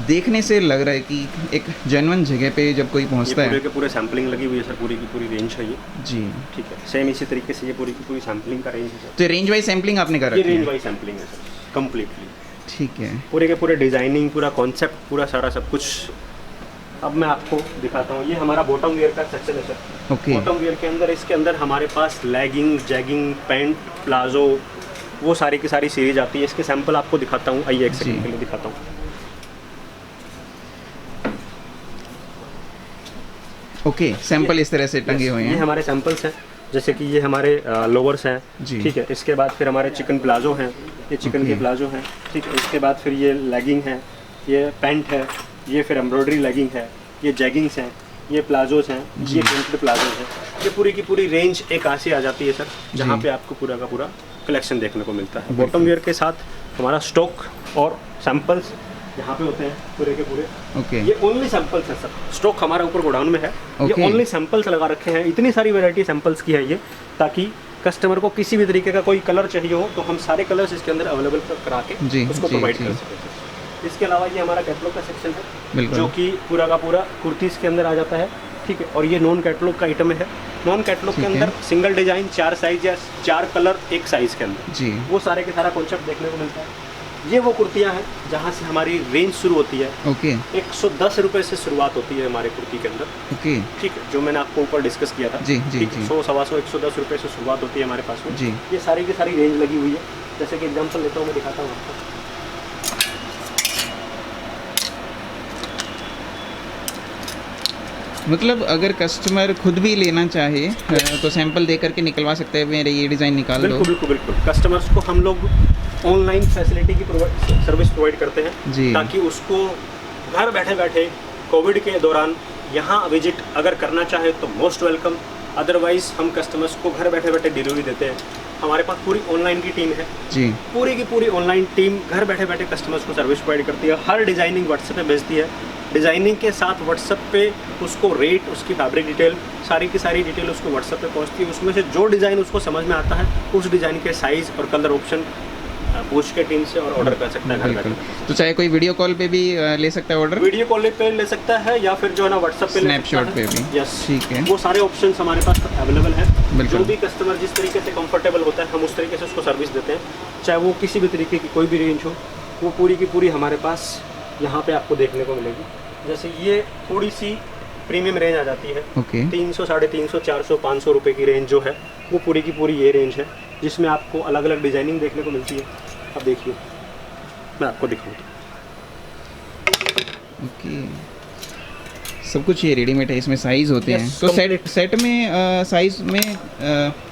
देखने से लग रहा है कि एक जेन्युइन जगह पे जब कोई पहुंचता है। पूरे के पूरे सैम्पलिंग लगी हुई है सर, पूरी की पूरी रेंज है ये। जी ठीक है, सेम इसी तरीके से ये पूरी की पूरी सैम्पलिंग का रेंज है सर। तो रेंज वाइज सैम्पलिंग आपने कर ये रखी रेंज है? वाइज सैम्पलिंग है सर, कम्प्लीटली। ठीक है। पूरे के पूरे डिज़ाइनिंग, पूरा कॉन्सेप्ट, पूरा सारा सब कुछ अब मैं आपको दिखाता हूँ। ये हमारा बॉटम वियर का सेक्शन है सर। ओके। बॉटम वियर के अंदर, इसके अंदर हमारे पास लेगिंग, जैगिंग, पैंट, प्लाजो, वो सारी की सारी सीरीज आती है। इसके सैंपल आपको दिखाता हूँ, आइए एक सेकंड के लिए दिखाता हूँ। ओके, सैंपल इस तरह से टंगे हुए ये हैं। हमारे सैंपल्स हैं, जैसे कि ये हमारे लोवर्स हैं। जी। ठीक है, इसके बाद फिर हमारे चिकन प्लाजो हैं, ये चिकन के प्लाजो हैं। ठीक है, इसके बाद फिर ये लेगिंग है, ये पैंट है, ये फिर एम्ब्रॉयडरी लेगिंग है, ये जैगिंग्स हैं, ये प्लाजोस हैं, ये प्रिंटेड प्लाजोस हैं। ये पूरी की पूरी रेंज एक आसी आ जाती है सर, जहाँ पे आपको पूरा का पूरा कलेक्शन देखने को मिलता है। बॉटम वियर के साथ हमारा स्टॉक और सैंपल्स यहाँ पे होते हैं पूरे के पूरे। ओके। ये ओनली सैंपल्स है सर, स्टॉक हमारा ऊपर गोडाउन में है। ये Okay. ओनली सैंपल्स लगा रखे हैं, इतनी सारी वैरायटी सैंपल्स की है ये, ताकि कस्टमर को किसी भी तरीके का कोई कलर चाहिए हो तो हम सारे कलर्स इसके अंदर अवेलेबल करा के जी, उसको जी, प्रोवाइड जी। कर सकें सर। इसके अलावा ये हमारा कैटलॉग का सेक्शन है, बिल्कुल। जो कि पूरा का पूरा कुर्तीज़ के अंदर आ जाता है। ठीक है, और ये नॉन कैटलॉग का आइटम है। नॉन कैटलॉग के ठीक है। अंदर सिंगल डिजाइन, 4 साइज या 4 कलर एक साइज के अंदर, जी। वो सारे के सारा कॉन्सेप्ट देखने को मिलता है। ये वो कुर्तियाँ हैं जहाँ से हमारी रेंज शुरू होती है। ओके। 110 रुपये से शुरुआत होती है हमारे कुर्ती के अंदर। ओके। ठीक है, जो मैंने आपको ऊपर डिस्कस किया था। जी, जी, ठीक है, जी। 100, 125, 110 रुपये से शुरुआत होती है हमारे पास में। जी। ये सारी की सारी रेंज लगी हुई है। जैसे कि एग्जांपल लेता हूँ, मैं दिखाता हूँ आपको। मतलब अगर कस्टमर खुद भी लेना चाहे तो सैंपल दे करके निकलवा सकते हैं, मेरे ये डिज़ाइन निकाल दो। बिल्कुल बिल्कुल बिल्कुल। कस्टमर्स को हम लोग ऑनलाइन फैसिलिटी की सर्विस प्रोवाइड करते हैं जी। ताकि उसको घर बैठे बैठे कोविड के दौरान यहाँ विजिट अगर करना चाहे तो मोस्ट वेलकम। अदरवाइज हम कस्टमर्स को घर बैठे बैठे डिलीवरी देते हैं। हमारे पास पूरी ऑनलाइन की टीम है जी। पूरी की पूरी ऑनलाइन टीम घर बैठे बैठे कस्टमर्स को सर्विस प्रोवाइड करती है। हर डिज़ाइनिंग व्हाट्सएप पे भेजती है। डिज़ाइनिंग के साथ व्हाट्सएप पे उसको रेट, उसकी फैब्रिक डिटेल, सारी की सारी डिटेल उसको व्हाट्सएप पे पहुंचती है। उसमें से जो डिज़ाइन उसको समझ में आता है उस डिज़ाइन के साइज़ और कलर ऑप्शन पूछ के टीम से और ऑर्डर कर सकता है घर बिल्कुल। बैठे। तो चाहे कोई वीडियो कॉल पे भी ले सकता है ऑर्डर? वीडियो कॉल पे ले सकता है या फिर जो है ना व्हाट्सएप पे स्नैपशॉट पे भी। यस, ठीक है। वो सारे ऑप्शंस हमारे पास अवेलेबल हैं। बिल्कुल। जो भी कस्टमर जिस तरीके से कंफर्टेबल होता है हम उस तरीके से उसको सर्विस देते हैं। चाहे वो किसी भी तरीके की कोई भी रेंज हो, वो पूरी की पूरी हमारे पास यहाँ पे आपको देखने को मिलेगी। जैसे ये थोड़ी सी प्रीमियम रेंज आ जाती है। ओके। 300, 350, 400, 500 रुपये की रेंज जो है वो पूरी की पूरी ये रेंज है, जिसमें आपको अलग अलग डिज़ाइनिंग देखने को मिलती है। अब देखिए, मैं आपको दिखाऊँ ओके। सब कुछ ये रेडीमेड है, इसमें साइज होते हैं। Yes, तो सेट में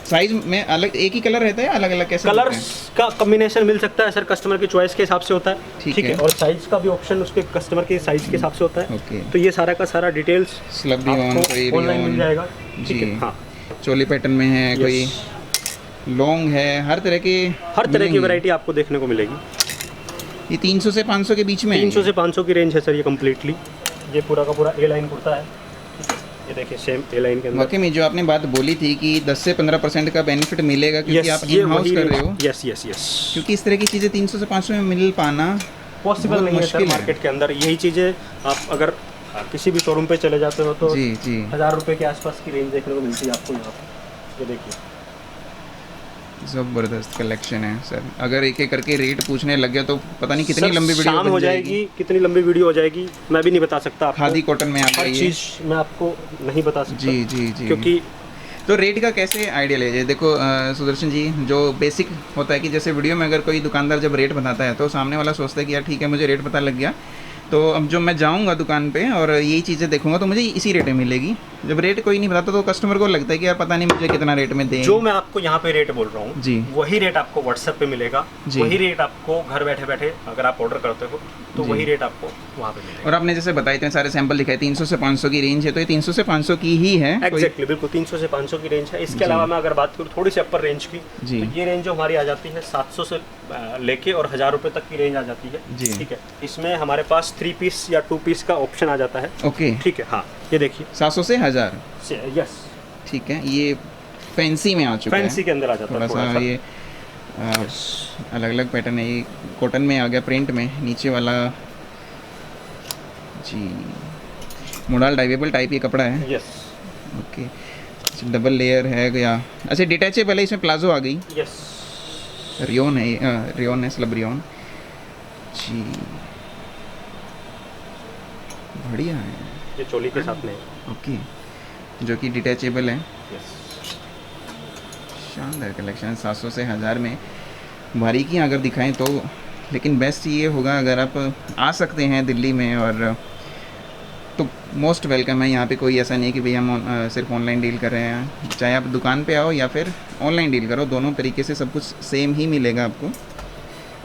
साइज में अलग एक ही कलर रहता है, अलग अलग कैसे होता है? कलर्स का कॉम्बिनेशन मिल सकता है सर, कस्टमर की चॉइस के हिसाब से होता है। ठीक ठीक है, है। और साइज का भी ऑप्शन उसके कस्टमर के साइज के हिसाब से होता है। ओके। तो ये सारा का सारा डिटेल्स स्लब भी ऑन, कोई भी ऑनलाइन मिल ऑन। जाएगा। ठीक जी। है, हाँ, चोली पैटर्न में है, कोई Yes। लॉन्ग है, हर तरह के हर तरह की मिलेंगे। वैरायटी आपको देखने को मिलेगी। ये 300 से 500 के बीच में है? 300 से 500 की रेंज है सर ये कम्प्लीटली। ये पूरा का पूरा ए लाइन कुर्ता है। ठीक है, ये देखिए सेम ए लाइन के अंदर। वाकई में जो आपने बात बोली थी कि 10 से 15% का बेनिफिट मिलेगा क्योंकि आप ये इन हाउस वही कर रहे हो, यस यस यस। क्योंकि इस तरह की चीज़ें 300 से 500 में मिल पाना पॉसिबल बहुत नहीं है सर मुश्किल है। मार्केट के अंदर। यही चीज़ें आप अगर किसी भी शोरूम पे चले जाते हो तो जी जी 1000 रुपये के आसपास की रेंज देखने को मिलती है आपको यहाँ पे। ये देखिए, ज़बरदस्त कलेक्शन है सर। अगर एक एक करके रेट पूछने लग गया तो पता नहीं कितनी सर, लंबी वीडियो शाम बन हो जाएगी, कितनी लंबी वीडियो हो जाएगी मैं भी नहीं बता सकता आपको। खादी कॉटन में आ हर गई है। चीज़ मैं आपको नहीं बता सकता। जी जी जी। क्योंकि तो रेट का कैसे आइडिया लीजिए? देखो सुदर्शन जी, जो बेसिक होता है कि जैसे वीडियो में अगर कोई दुकानदार जब रेट बताता है तो सामने वाला सोचता है कि यार ठीक है मुझे रेट पता लग गया, तो अब जो मैं जाऊंगा दुकान पे और यही चीज़ें देखूंगा तो मुझे इसी रेट में मिलेगी। जब रेट कोई नहीं बताता तो कस्टमर को लगता है कि यार पता नहीं मुझे कितना रेट में दें। जो मैं आपको यहाँ पे रेट बोल रहा हूँ जी, वही रेट आपको व्हाट्सएप पे मिलेगा, वही रेट आपको घर बैठे बैठे अगर आप ऑर्डर करते हो तो वही रेट आपको वहाँ पे मिलेगा। और आपने जैसे बताया इतने सारे सैंपल दिखाए, 300 से 500 की रेंज है, तो ये 300 से 500 की ही है। एग्जैक्टली, बिल्कुल 300 से 500 की रेंज है। इसके अलावा मैं अगर बात करूँ थोड़ी सी अपर रेंज की, तो ये रेंज जो हमारी आ जाती है 700 से लेके और 1000 रुपये तक की रेंज आ जाती है। ठीक है, इसमें हमारे पास 3 पीस या 2 पीस का ऑप्शन आ जाता है। ओके, ठीक है, हाँ ये देखिए 700 से 1000। यस, ठीक है, ये फैंसी में आ चुका है, फैंसी के अंदर आ जाता है थोड़ा सा। ये अलग अलग पैटर्न है, ये कॉटन में आ गया, प्रिंट में नीचे वाला जी, मोडाल डाइवेबल टाइप ये कपड़ा है। यस, ओके, डबल लेयर है या अच्छा डिटैचेबल है, इसमें प्लाजो आ गई। यस, रियोन है, रियोन है, स्लब रियोन जी, बढ़िया है। ये चोली के साथ में। ओके, जो कि डिटैचेबल है। यस, शानदार कलेक्शन, 700 से 1000 में। बारीकियाँ अगर दिखाएं तो, लेकिन बेस्ट ये होगा अगर आप आ सकते हैं दिल्ली में, और तो मोस्ट वेलकम है। यहाँ पे कोई ऐसा नहीं है कि भैया हम सिर्फ ऑनलाइन डील कर रहे हैं। चाहे आप दुकान पे आओ या फिर ऑनलाइन डील करो, दोनों तरीके से सब कुछ सेम ही मिलेगा आपको।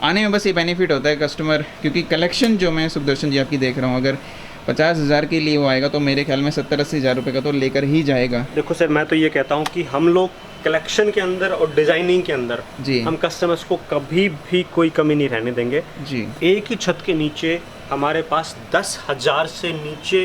आने में बस ये बेनिफिट होता है कस्टमर, क्योंकि कलेक्शन जो मैं सुदर्शन जी आपकी देख रहा हूँ, अगर 50,000 के लिए वो आएगा तो मेरे ख्याल में 70-80 हज़ार रुपये का तो लेकर ही जाएगा। देखो सर, मैं तो ये कहता हूँ कि हम लोग कलेक्शन के अंदर और डिजाइनिंग के अंदर जी, हम कस्टमर्स को कभी भी कोई कमी नहीं रहने देंगे जी। एक ही छत के नीचे हमारे पास 10,000 से नीचे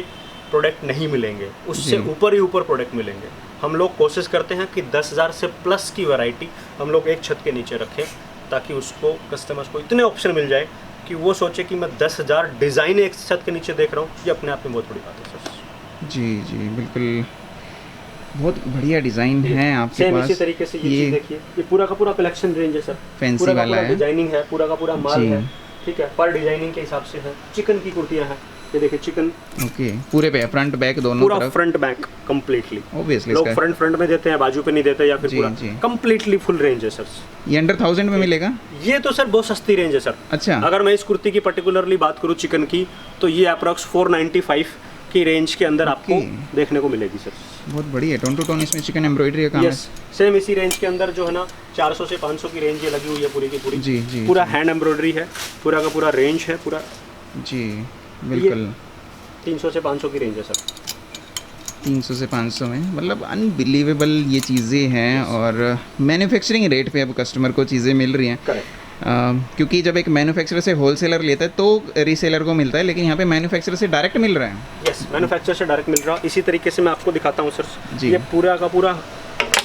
प्रोडक्ट नहीं मिलेंगे, उससे ऊपर ही ऊपर प्रोडक्ट मिलेंगे। हम लोग कोशिश करते हैं कि 10,000 से प्लस की वैरायटी हम लोग एक छत के नीचे रखें, ताकि उसको कस्टमर्स को इतने ऑप्शन मिल जाए कि वो सोचे कि मैं 10,000 डिज़ाइन एक छत के नीचे देख रहा हूँ। ये अपने आप में बहुत बड़ी बात है सर। जी जी, बिल्कुल, बहुत बढ़िया डिज़ाइन है आपके पास। इसी तरीके से ये देखिए, ये पूरा का पूरा कलेक्शन रेंज है सर, फैंसी वाला है, डिजाइनिंग है, पूरा का पूरा माल है। ठीक है, पर डिजाइनिंग के हिसाब से है। चिकन की कुर्तियां हैं, ये देखिए चिकन। ओके, पूरे पे फ्रंट बैक दोनों पूरा तरफ, फ्रंट बैक कंप्लीटली। ऑब्वियसली लोग फ्रंट में देते हैं, बाजू पे नहीं देते, या फिर पूरा कंप्लीटली फुल रेंज है सर। ये अंडर 1000 में मिलेगा? ये तो सर बहुत सस्ती रेंज है सर। अच्छा, अगर मैं इस कुर्ती की पर्टिकुलरली बात करूँ चिकन की, तो ये अप्रॉक्स 495 की रेंज के अंदर आपको देखने को मिलेगी सर। बहुत बढ़िया, टोन टू टोन इसमें चिकन एम्ब्रॉयडरी का काम है। सेम इसी रेंज के अंदर जो है ना 400 से 500 की रेंज ये लगी हुई है पूरी की पूरी। जी जी, पूरा हैंड एम्ब्रॉयडरी है, पूरा का पूरा रेंज है पूरा जी, बिल्कुल। 300 से 500 की रेंज है सर। 300 से 500 में, मतलब अनबिलीवेबल ये चीज़ें हैं, और मैन्युफैक्चरिंग रेट पे अब कस्टमर को चीज़ें मिल रही हैं। करेक्ट, क्योंकि जब एक मैन्युफैक्चरर से होलसेलर लेता है तो रीसेलर को मिलता है, लेकिन यहाँ पे मैन्युफैक्चरर से डायरेक्ट मिल रहा है। यस, मैन्युफैक्चरर से डायरेक्ट मिल रहा है। इसी तरीके से मैं आपको दिखाता हूँ सर जी। ये पूरा का पूरा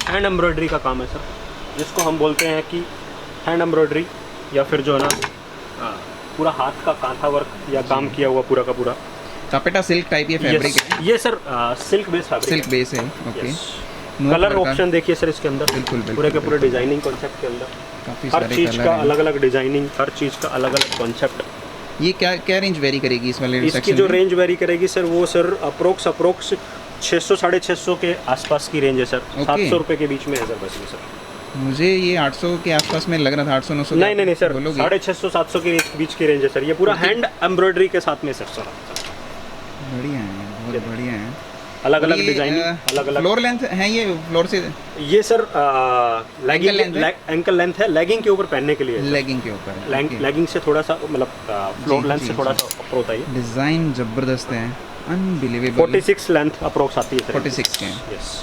हैंड एम्ब्रॉयडरी का काम है सर, जिसको हम बोलते हैं कि हैंड एम्ब्रॉयडरी, या फिर जो है ना पूरा हाथ का कांथा वर्क या काम किया हुआ पूरा का पूरा। टापेटा सिल्क टाइप ये फैब्रिक है? ये sir silk base fabric, silk base है। ओके, कलर ऑप्शन देखिए सर इसके अंदर, बिल्कुल पूरे के पूरे डिजाइनिंग कॉन्सेप्ट के अंदर काफ़ी हर सारे चीज़ कलर का हैं। अलग अलग डिजाइनिंग, हर चीज़ का अलग अलग कॉन्सेप्ट। ये क्या रेंज वेरी करेगी इस वाले इसकी जो रेंज वेरी करेगी सर, वो सर अप्रोक्स 600-650 के आसपास की रेंज है सर। 700 रुपये के बीच में है सर बस ये सर। मुझे ये 800 के आसपास में लग रहा था, 800-900। नहीं सर, 650-700 के बीच की रेंज है सर। ये पूरा हैंड एम्ब्रॉयडरी के साथ में सर। बढ़िया है, बहुत बढ़िया है। अलग अलग डिजाइनिंग, अलग अलग फ्लोर लेंथ है ये, फ्लोर से ये सर एंकल लेंथ है, लेगिंग के ऊपर पहनने के लिए। लेगिंग के ऊपर, लेगिंग से थोड़ा सा मतलब फ्लोर लेंथ से थोड़ा सा ऊपर होता है। डिज़ाइन ज़बरदस्त है, अनबिलीवेबल। 46 लेंथ अप्रोक्स आती है सर। 46 के यस।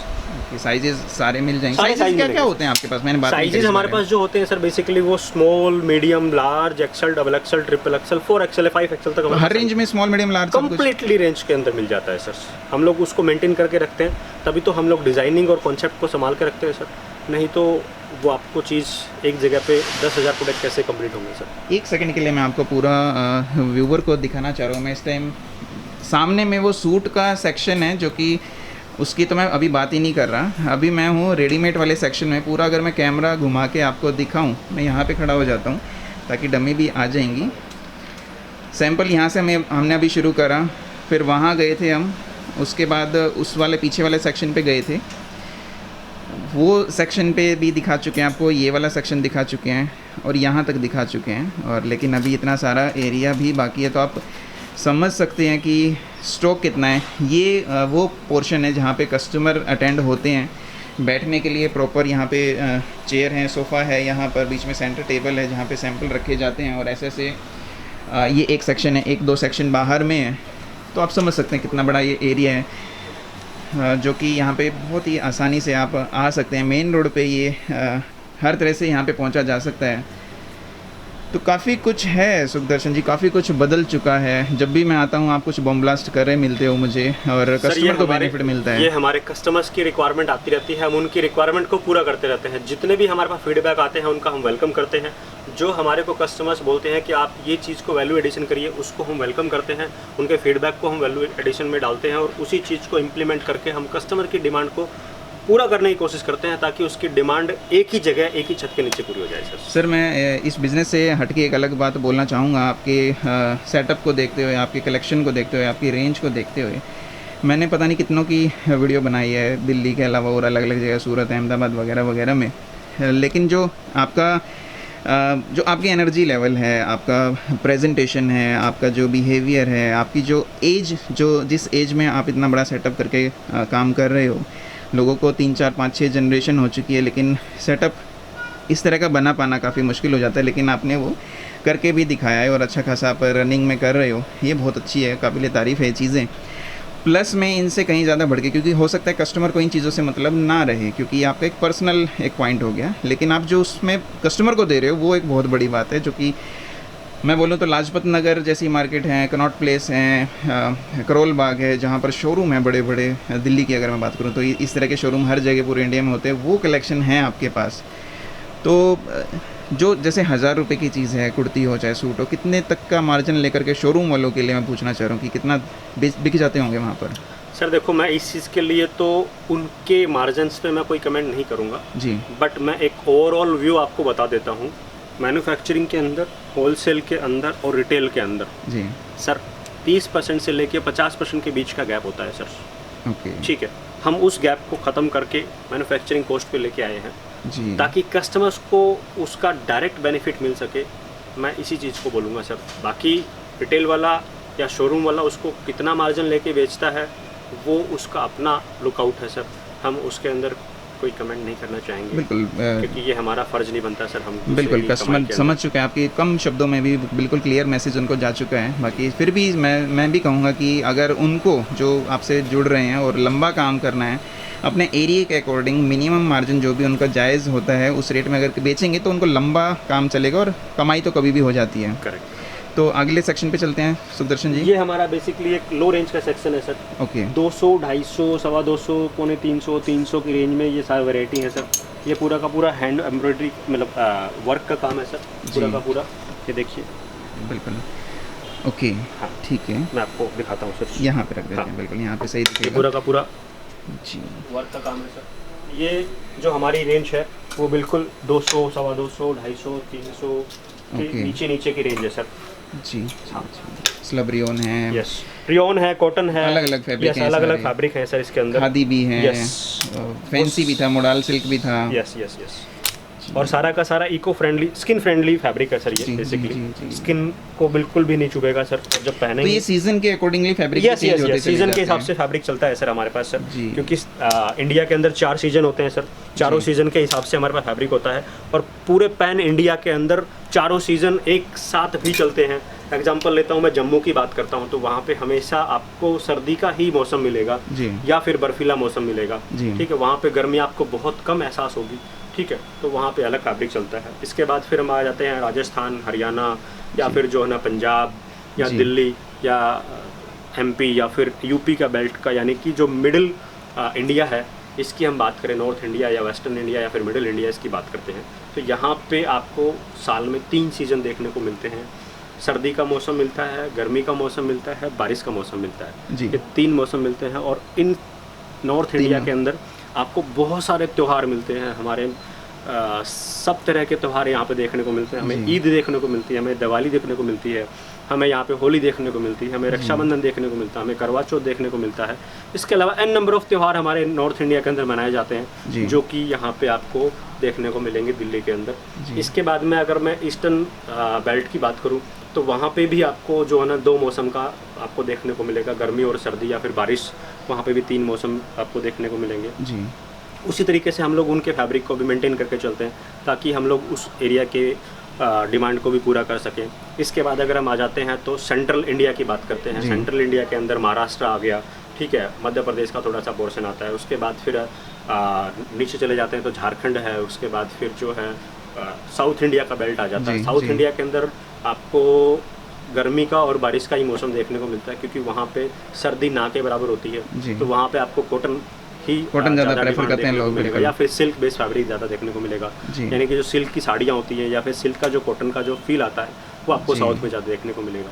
साइजेस सारे मिल जाएंगे। साइजेस क्या होते हैं आपके पास? मैंने बात साइजेस हमारे पास जो होते हैं सर बेसिकली वो small, medium, large, XL, double XL, triple XL, 4 XL, 5 XL तक हर रेंज में small, medium, large completely range के अंदर मिल जाता है सर। हम लोग उसको मेंटेन करके रखते हैं, तभी तो हम लोग डिजाइनिंग और कॉन्सेप्ट को संभाल के रखते हैं सर। नहीं तो वो आपको चीज़ एक जगह पे 10,000 प्रोडक्ट कैसे कंप्लीट होंगे सर। एक सेकंड के लिए मैं आपको पूरा व्यूवर को दिखाना चाह रहा हूँ। मैं इस टाइम सामने में वो सूट का सेक्शन है, जो कि उसकी तो मैं अभी बात ही नहीं कर रहा। अभी मैं हूँ रेडीमेड वाले सेक्शन में। पूरा अगर मैं कैमरा घुमा के आपको दिखाऊं, मैं यहाँ पे खड़ा हो जाता हूँ ताकि डमी भी आ जाएंगी। सैंपल यहाँ से हमने अभी शुरू करा, फिर वहाँ गए थे हम, उसके बाद उस वाले पीछे वाले सेक्शन पे गए थे, वो सेक्शन पे भी दिखा चुके हैं आपको, ये वाला सेक्शन दिखा चुके हैं और यहाँ तक दिखा चुके हैं। और लेकिन अभी इतना सारा एरिया भी बाकी है, तो आप समझ सकते हैं कि स्टॉक कितना है। ये वो पोर्शन है जहाँ पे कस्टमर अटेंड होते हैं, बैठने के लिए प्रॉपर यहाँ पे चेयर है, सोफ़ा है, यहाँ पर बीच में सेंटर टेबल है जहाँ पे सैंपल रखे जाते हैं, और ऐसे से ये एक सेक्शन है, एक दो सेक्शन बाहर में है। तो आप समझ सकते हैं कितना बड़ा ये एरिया है, जो कि यहाँ पे बहुत ही आसानी से आप आ सकते हैं। मेन रोड पे ये हर तरह से यहाँ पे पहुँचा जा सकता है। तो काफ़ी कुछ है सुखदर्शन जी, काफ़ी कुछ बदल चुका है। जब भी मैं आता हूँ आप कुछ बम ब्लास्ट कर रहे मिलते हो मुझे, और कस्टमर को बेनिफिट मिलता है। ये हमारे कस्टमर्स की रिक्वायरमेंट आती रहती है, हम उनकी रिक्वायरमेंट को पूरा करते रहते हैं। जितने भी हमारे पास फीडबैक आते हैं उनका हम वेलकम करते हैं। जो हमारे को कस्टमर्स बोलते हैं कि आप ये चीज़ को वैल्यू एडिशन करिए, उसको हम वेलकम करते हैं। उनके फीडबैक को हम वैल्यू एडिशन में डालते हैं और उसी चीज़ को इम्प्लीमेंट करके हम कस्टमर की डिमांड को पूरा करने की कोशिश करते हैं, ताकि उसकी डिमांड एक ही जगह, एक ही छत के नीचे पूरी हो जाए। सर मैं इस बिज़नेस से हटके एक अलग बात बोलना चाहूँगा। आपके सेटअप को देखते हुए, आपके कलेक्शन को देखते हुए, आपकी रेंज को देखते हुए, मैंने पता नहीं कितनों की वीडियो बनाई है दिल्ली के अलावा और अलग अलग जगह, सूरत, अहमदाबाद वगैरह वगैरह में। लेकिन जो आपकी एनर्जी लेवल है, आपका प्रेजेंटेशन है, आपका जो बिहेवियर है, आपकी जो एज, जिस एज में आप इतना बड़ा सेटअप करके काम कर रहे हो, लोगों को 3, 4, 5, 6 जनरेशन हो चुकी है, लेकिन सेटअप इस तरह का बना पाना काफ़ी मुश्किल हो जाता है। लेकिन आपने वो करके भी दिखाया है और अच्छा खासा आप रनिंग में कर रहे हो, ये बहुत अच्छी है, काबिल तारीफ़ है ये चीज़ें। प्लस मैं इनसे कहीं ज़्यादा बढ़ के, क्योंकि हो सकता है कस्टमर को इन चीज़ों से मतलब ना रहे, क्योंकि आपका एक पर्सनल एक पॉइंट हो गया, लेकिन आप जो उसमें कस्टमर को दे रहे हो वो एक बहुत बड़ी बात है। जो कि मैं बोलूँ तो लाजपत नगर जैसी मार्केट है, कनॉट प्लेस है, करोल बाग है, जहाँ पर शोरूम है बड़े बड़े, दिल्ली की अगर मैं बात करूँ तो इस तरह के शोरूम हर जगह पूरे इंडिया में होते हैं, वो कलेक्शन है आपके पास। तो जो जैसे 1000 रुपये की चीज़ है, कुर्ती हो चाहे सूट हो, कितने तक का मार्जिन लेकर के शोरूम वालों के लिए मैं पूछना चाह रहा हूँ कि कितना बिक जाते होंगे वहाँ पर? सर देखो, मैं इस चीज़ के लिए तो उनके मार्जिन्स पे मैं कोई कमेंट नहीं करूँगा जी, बट मैं एक ओवरऑल व्यू आपको बता देता हूँ। मैन्युफैक्चरिंग के अंदर, होलसेल के अंदर और रिटेल के अंदर जी सर 30% से लेके 50% के बीच का गैप होता है सर। ओके, ठीक है, हम उस गैप को ख़त्म करके मैन्युफैक्चरिंग कॉस्ट पे लेके आए हैं जी, ताकि कस्टमर्स को उसका डायरेक्ट बेनिफिट मिल सके। मैं इसी चीज़ को बोलूँगा सर। बाकी रिटेल वाला या शोरूम वाला उसको कितना मार्जिन लेके बेचता है वो उसका अपना लुकआउट है सर। हम उसके अंदर कोई कमेंट नहीं करना चाहेंगे, बिल्कुल क्योंकि ये हमारा फ़र्ज़ नहीं बनता सर। हम बिल्कुल कस्टमर समझ चुके हैं, आपके कम शब्दों में भी बिल्कुल क्लियर मैसेज उनको जा चुका है। बाकी फिर भी मैं भी कहूँगा कि अगर उनको जो आपसे जुड़ रहे हैं और लंबा काम करना है, अपने एरिया के अकॉर्डिंग मिनिमम मार्जिन जो भी उनका जायज़ होता है उस रेट में अगर बेचेंगे तो उनको लंबा काम चलेगा और कमाई तो कभी भी हो जाती है। करेक्ट। तो अगले सेक्शन पे चलते हैं सुदर्शन जी। ये हमारा बेसिकली एक लो रेंज का सेक्शन है सर। ओके, 200, 250, 225, पौने 300, 300 की रेंज में ये सारी वैरायटी है सर। ये पूरा का पूरा हैंड एम्ब्रॉयडरी मतलब वर्क का काम है सर, पूरा का पूरा। ये देखिए, बिल्कुल ओके, हाँ ठीक है, मैं आपको दिखाता हूँ सर। यहाँ पे रख देते हैं, हाँ। बिल्कुल यहाँ पे सही ये दिखेगा पूरा का पूरा जी। वर्क का काम है सर। ये जो हमारी रेंज है वो बिल्कुल 200, 225, 250, 300 के ओके। नीचे की रेंज है सर। जी, स्लब रियोन है, यस, रियोन है, कॉटन है, अलग-अलग फैब्रिक हैं, अलग अलग सारे। फैब्रिक है सर इसके अंदर। खादी भी है, Yes। फैंसी भी था, मोडाल सिल्क भी था। Yes yes yes. और सारा का सारा eco friendly, skin friendly fabric है सर जी, ये जी, बेसिकली। जी। स्किन को बिल्कुल भी नहीं चुभेगा सर जब तो पहनेंगे। ये सीजन के accordingly fabric yes change yes होते यस, चले सीजन जाते के हिसाब हैं। से फैब्रिक चलता है सर हमारे पास सर। जी। क्योंकि इंडिया के अंदर 4 सीजन होते हैं सर। चारों सीजन के हिसाब से हमारे पास फैब्रिक होता है और पूरे पैन इंडिया के अंदर चारों सीजन एक साथ भी चलते हैं। एग्जाम्पल लेता हूँ, मैं जम्मू की बात करता हूँ तो वहाँ पे हमेशा आपको सर्दी का ही मौसम मिलेगा जी, या फिर बर्फीला मौसम मिलेगा। जी। ठीक है, वहाँ पे गर्मी आपको बहुत कम एहसास होगी। ठीक है, तो वहाँ पे अलग फैब्रिक चलता है। इसके बाद फिर हम आ जाते हैं राजस्थान, हरियाणा या फिर जो है ना पंजाब या जी। दिल्ली या एमपी या फिर यूपी का बेल्ट का, यानी कि जो मिडिल इंडिया है इसकी हम बात करें, नॉर्थ इंडिया या वेस्टर्न इंडिया या फिर मिडिल इंडिया इसकी बात करते हैं तो यहाँ पे आपको साल में 3 सीज़न देखने को मिलते हैं। सर्दी का मौसम मिलता है, गर्मी का मौसम मिलता है, बारिश का मौसम मिलता है। जी। ये 3 मौसम मिलते हैं और इन नॉर्थ इंडिया के अंदर आपको बहुत सारे त्यौहार मिलते हैं। हमारे सब तरह के त्यौहार यहाँ पे देखने को मिलते हैं। हमें ईद देखने को मिलती है, हमें दिवाली देखने को मिलती है, हमें यहाँ पे होली देखने को मिलती है, हमें रक्षाबंधन देखने को मिलता है, हमें करवा चौथ देखने को मिलता है। इसके अलावा एन नंबर ऑफ त्यौहार हमारे नॉर्थ इंडिया के अंदर मनाए जाते हैं जो कि यहाँ पे आपको देखने को मिलेंगे दिल्ली के अंदर। इसके बाद में अगर मैं ईस्टर्न बेल्ट की बात करूँ तो वहाँ पे भी आपको जो है ना 2 मौसम का आपको देखने को मिलेगा, गर्मी और सर्दी या फिर बारिश, वहाँ पे भी 3 मौसम आपको देखने को मिलेंगे जी। उसी तरीके से हम लोग उनके फैब्रिक को भी मेंटेन करके चलते हैं ताकि हम लोग उस एरिया के डिमांड को भी पूरा कर सकें। इसके बाद अगर हम आ जाते हैं तो सेंट्रल इंडिया की बात करते हैं। सेंट्रल इंडिया के अंदर महाराष्ट्र आ गया, ठीक है, मध्य प्रदेश का थोड़ा सा पोर्शन आता है। उसके बाद फिर नीचे चले जाते हैं तो झारखंड है। उसके बाद फिर जो है साउथ इंडिया का बेल्ट आ जाता है। साउथ इंडिया के अंदर आपको गर्मी का और बारिश का ही मौसम देखने को मिलता है क्योंकि वहाँ पे सर्दी ना के बराबर होती है, तो वहाँ पे आपको कॉटन ज़्यादा प्रेफर करते हैं लोग, या फिर सिल्क बेस्ड फैब्रिक ज़्यादा देखने को मिलेगा। यानी कि जो सिल्क की साड़ियाँ होती हैं या फिर सिल्क का जो कॉटन का जो फील आता है वो आपको साउथ में ज़्यादा देखने को मिलेगा।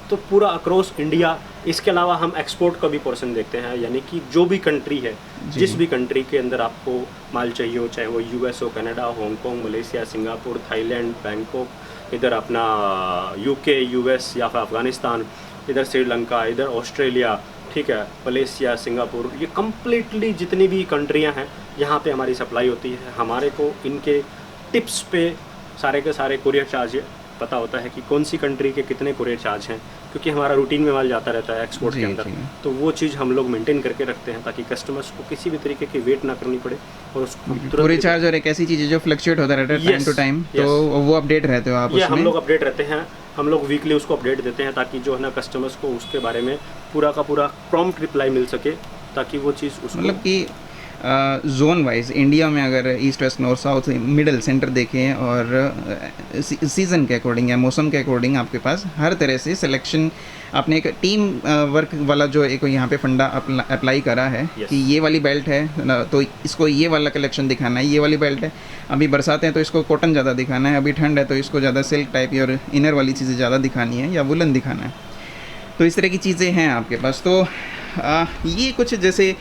तो पूरा अक्रॉस इंडिया। इसके अलावा हम एक्सपोर्ट का भी पोर्शन देखते हैं, यानी कि जो भी कंट्री है, जिस भी कंट्री के अंदर आपको माल चाहिए हो, चाहे वो यूएस हो, Canada, Hong Kong, Malaysia, Singapore, Thailand, Bangkok, इधर अपना यूके, यूएस या फिर अफगानिस्तान, इधर श्रीलंका, इधर ऑस्ट्रेलिया, ठीक है, मलेशिया, सिंगापुर, ये कम्प्लीटली जितनी भी कंट्रियां हैं यहाँ पे हमारी सप्लाई होती है। हमारे को इनके टिप्स पे सारे के सारे कुरियर चार्ज पता होता है कि कौन सी कंट्री के कितने कुरियर चार्ज हैं, क्योंकि हमारा रूटीन में माल जाता रहता है एक्सपोर्ट के अंदर। तो वो चीज़ हम लोग मेंटेन करके रखते हैं ताकि कस्टमर्स को किसी भी तरीके की वेट ना करनी पड़े और उसको कुरियर चार्ज और एक ऐसी चीज़ है जो फ्लक्चुएट होता रहता है टाइम टू टाइम, तो वो अपडेट रहते हो आप उसमें? हम लोग अपडेट रहते हैं, हम लोग वीकली उसको अपडेट देते हैं ताकि जो है ना कस्टमर्स को उसके बारे में पूरा का पूरा प्रॉम्प्ट रिप्लाई मिल सके, ताकि वो चीज़ उसको मतलब कि जोन वाइज इंडिया में अगर east west north south middle centre देखें और सीज़न के अकॉर्डिंग या मौसम के अकॉर्डिंग आपके पास हर तरह से सिलेक्शन, आपने एक टीम वर्क वाला जो एक यहाँ पे फंडा अप्लाई करा है कि ये वाली बेल्ट है तो इसको ये वाला कलेक्शन दिखाना है, ये वाली बेल्ट है अभी बरसात है तो इसको कॉटन ज़्यादा दिखाना है, अभी ठंड है तो इसको ज़्यादा सिल्क टाइप और इनर वाली चीज़ें ज़्यादा दिखानी है या वुलन दिखाना है। तो इस तरह की चीज़ें हैं आपके पास। तो ये कुछ जैसे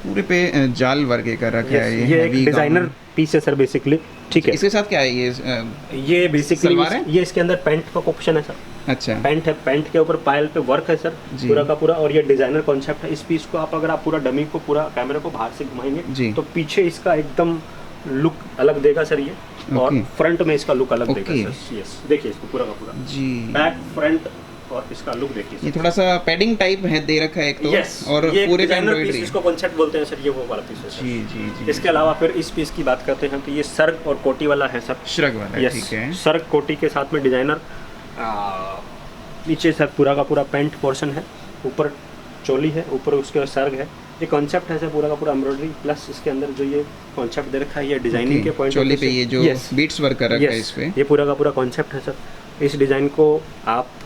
पूरे पे जाल वर्क कर रखा है, ये एक डिजाइनर पीस है सर बेसिकली, ठीक है। इसके साथ क्या है ये बेसिकली ये इसके अंदर पैंट का ऑप्शन है सर। अच्छा, पैंट है, पैंट के ऊपर पायल पे वर्क है सर पूरा का पूरा, और ये डिजाइनर कॉन्सेप्ट है। इस पीस को आप अगर आप पूरा डमी को पूरा कैमरे को बाहर से घुमाएंगे तो पीछे इसका एकदम लुक अलग देगा सर ये, और फ्रंट में इसका लुक अलग देगा सर। यस, देखिए इसको पूरा का पूरा जी, बैक फ्रंट और इसका लुक देखिए। ये थोड़ा सा पैडिंग टाइप है दे रखा है एक तो, और पूरे पे एम्ब्रॉयडरी, इसको कॉन्सेप्ट बोलते हैं सर, ये वो वाला पीस है सर। जी जी जी। इसके अलावा फिर इस पीस की बात करते हैं तो ये सर्ग और कोटी वाला है सर। श्रग वाला, ठीक है। सर्ग कोटी के साथ में डिजाइनर, नीचे सर पूरा का पूरा पैंट पोर्शन है, ऊपर चोली है, ऊपर उसके सर्ग है। ये कॉन्सेप्ट है सर पूरा का पूरा एम्ब्रॉयडरी प्लस इसके अंदर जो ये कॉन्सेप्ट दे रखा है, ये डिजाइनिंग के पॉइंट चोली पे ये जो बीट्स वर्क कर रखा है इस पे, ये पूरा का पूरा कॉन्सेप्ट है सर। इस डिज़ाइन को आप